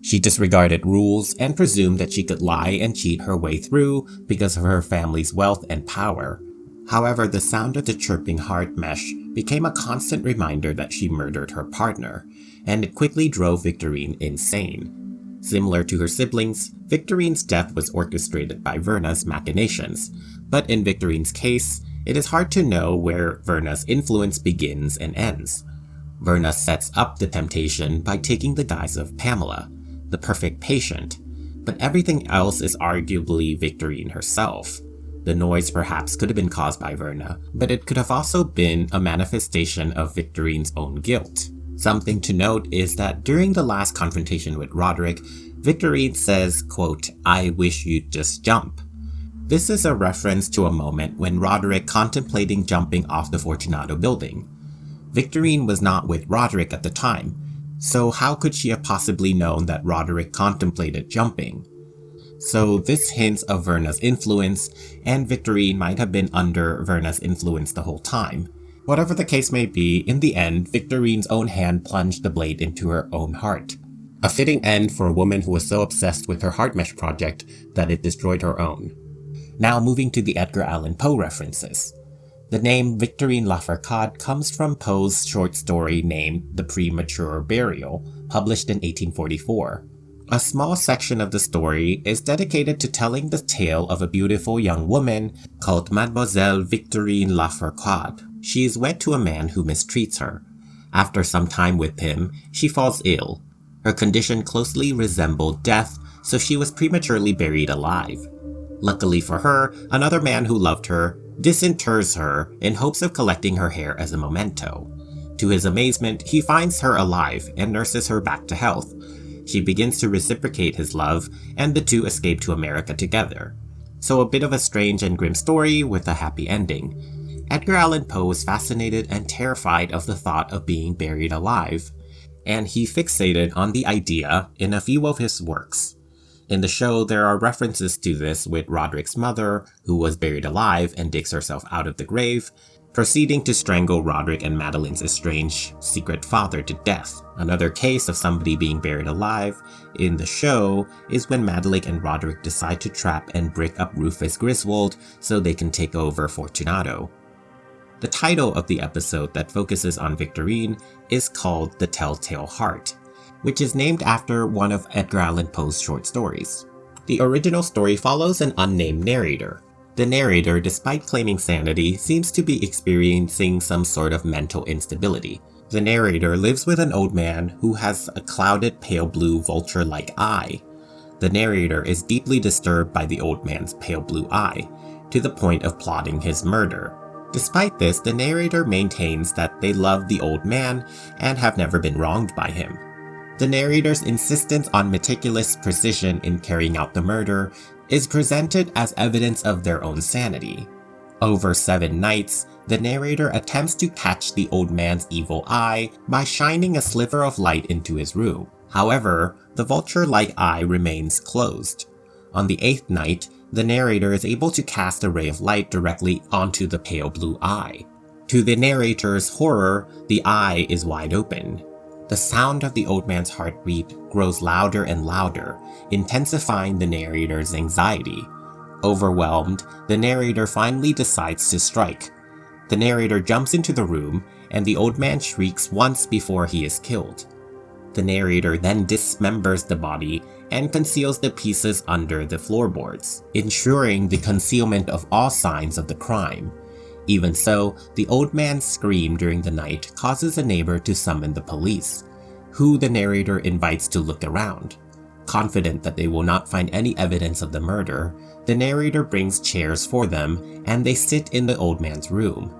She disregarded rules and presumed that she could lie and cheat her way through because of her family's wealth and power. However, the sound of the chirping heart mesh became a constant reminder that she murdered her partner, and it quickly drove Victorine insane. Similar to her siblings, Victorine's death was orchestrated by Verna's machinations, but in Victorine's case, it is hard to know where Verna's influence begins and ends. Verna sets up the temptation by taking the guise of Pamela, the perfect patient, but everything else is arguably Victorine herself. The noise perhaps could have been caused by Verna, but it could have also been a manifestation of Victorine's own guilt. Something to note is that during the last confrontation with Roderick, Victorine says, quote, "I wish you'd just jump." This is a reference to a moment when Roderick contemplating jumping off the Fortunato building. Victorine was not with Roderick at the time, so how could she have possibly known that Roderick contemplated jumping? So this hints of Verna's influence, and Victorine might have been under Verna's influence the whole time. Whatever the case may be, in the end, Victorine's own hand plunged the blade into her own heart. A fitting end for a woman who was so obsessed with her heart mesh project that it destroyed her own. Now moving to the Edgar Allan Poe references. The name Victorine LaFourcade comes from Poe's short story named The Premature Burial, published in 1844. A small section of the story is dedicated to telling the tale of a beautiful young woman called Mademoiselle Victorine LaFourcade. She is wed to a man who mistreats her. After some time with him, she falls ill. Her condition closely resembled death, so she was prematurely buried alive. Luckily for her, another man who loved her disinters her in hopes of collecting her hair as a memento. To his amazement, he finds her alive and nurses her back to health. She begins to reciprocate his love, and the two escape to America together. So a bit of a strange and grim story with a happy ending. Edgar Allan Poe was fascinated and terrified of the thought of being buried alive, and he fixated on the idea in a few of his works. In the show, there are references to this with Roderick's mother, who was buried alive and digs herself out of the grave, proceeding to strangle Roderick and Madeline's estranged secret father to death. Another case of somebody being buried alive in the show is when Madeline and Roderick decide to trap and break up Rufus Griswold so they can take over Fortunato. The title of the episode that focuses on Victorine is called The Telltale Heart, which is named after one of Edgar Allan Poe's short stories. The original story follows an unnamed narrator. The narrator, despite claiming sanity, seems to be experiencing some sort of mental instability. The narrator lives with an old man who has a clouded pale blue vulture-like eye. The narrator is deeply disturbed by the old man's pale blue eye, to the point of plotting his murder. Despite this, the narrator maintains that they love the old man and have never been wronged by him. The narrator's insistence on meticulous precision in carrying out the murder is presented as evidence of their own sanity. Over 7 nights, the narrator attempts to catch the old man's evil eye by shining a sliver of light into his room. However, the vulture-like eye remains closed. On the 8th night, the narrator is able to cast a ray of light directly onto the pale blue eye. To the narrator's horror, the eye is wide open. The sound of the old man's heartbeat grows louder and louder, intensifying the narrator's anxiety. Overwhelmed, the narrator finally decides to strike. The narrator jumps into the room, and the old man shrieks once before he is killed. The narrator then dismembers the body and conceals the pieces under the floorboards, ensuring the concealment of all signs of the crime. Even so, the old man's scream during the night causes a neighbor to summon the police, who the narrator invites to look around. Confident that they will not find any evidence of the murder, the narrator brings chairs for them, and they sit in the old man's room.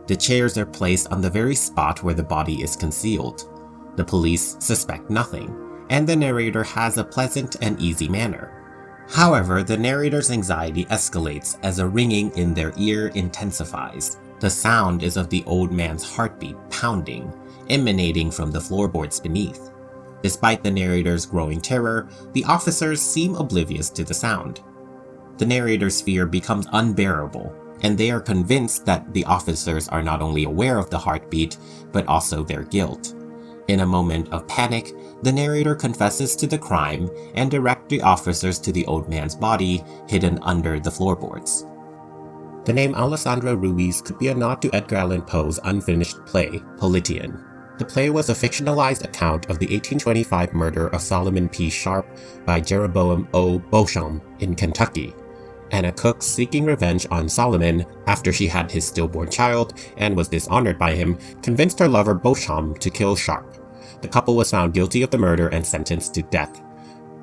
The chairs are placed on the very spot where the body is concealed. The police suspect nothing, and the narrator has a pleasant and easy manner. However, the narrator's anxiety escalates as a ringing in their ear intensifies. The sound is of the old man's heartbeat pounding, emanating from the floorboards beneath. Despite the narrator's growing terror, the officers seem oblivious to the sound. The narrator's fear becomes unbearable, and they are convinced that the officers are not only aware of the heartbeat, but also their guilt. In a moment of panic, the narrator confesses to the crime and directs the officers to the old man's body hidden under the floorboards. The name Alessandra Ruiz could be a nod to Edgar Allan Poe's unfinished play, Politian. The play was a fictionalized account of the 1825 murder of Solomon P. Sharp by Jeroboam O. Beauchamp in Kentucky. Anna Cook, seeking revenge on Solomon after she had his stillborn child and was dishonored by him, convinced her lover Beauchamp to kill Sharp. The couple was found guilty of the murder and sentenced to death.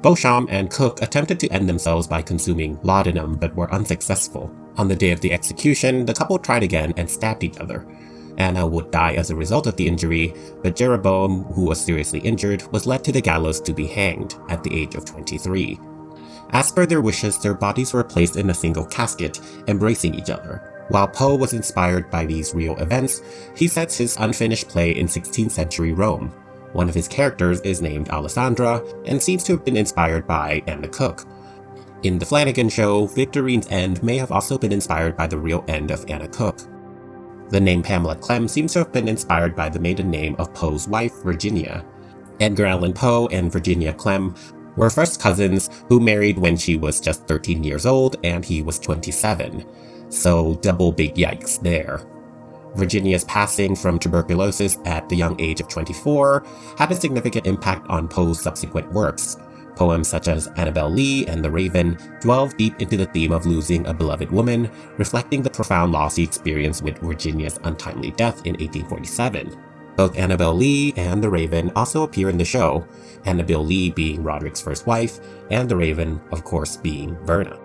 Beauchamp and Cook attempted to end themselves by consuming laudanum but were unsuccessful. On the day of the execution, the couple tried again and stabbed each other. Anna would die as a result of the injury, but Jeroboam, who was seriously injured, was led to the gallows to be hanged at the age of 23. As per their wishes, their bodies were placed in a single casket, embracing each other. While Poe was inspired by these real events, he sets his unfinished play in 16th century Rome. One of his characters is named Alessandra and seems to have been inspired by Anna Cook. In the Flanagan Show, Victorine's end may have also been inspired by the real end of Anna Cook. The name Pamela Clem seems to have been inspired by the maiden name of Poe's wife, Virginia. Edgar Allan Poe and Virginia Clem were first cousins who married when she was just 13 years old and he was 27. So double big yikes there. Virginia's passing from tuberculosis at the young age of 24 had a significant impact on Poe's subsequent works. Poems such as Annabel Lee and The Raven delve deep into the theme of losing a beloved woman, reflecting the profound loss he experienced with Virginia's untimely death in 1847. Both Annabel Lee and The Raven also appear in the show, Annabel Lee being Roderick's first wife, and The Raven, of course, being Verna.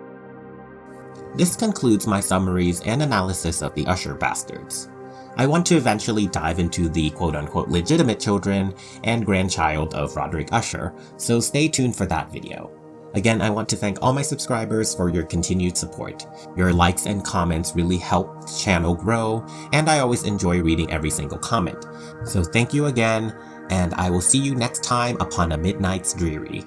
This concludes my summaries and analysis of the Usher bastards. I want to eventually dive into the quote-unquote legitimate children and grandchild of Roderick Usher, so stay tuned for that video. Again, I want to thank all my subscribers for your continued support. Your likes and comments really help the channel grow, and I always enjoy reading every single comment. So thank you again, and I will see you next time upon A Midnight's Dreary.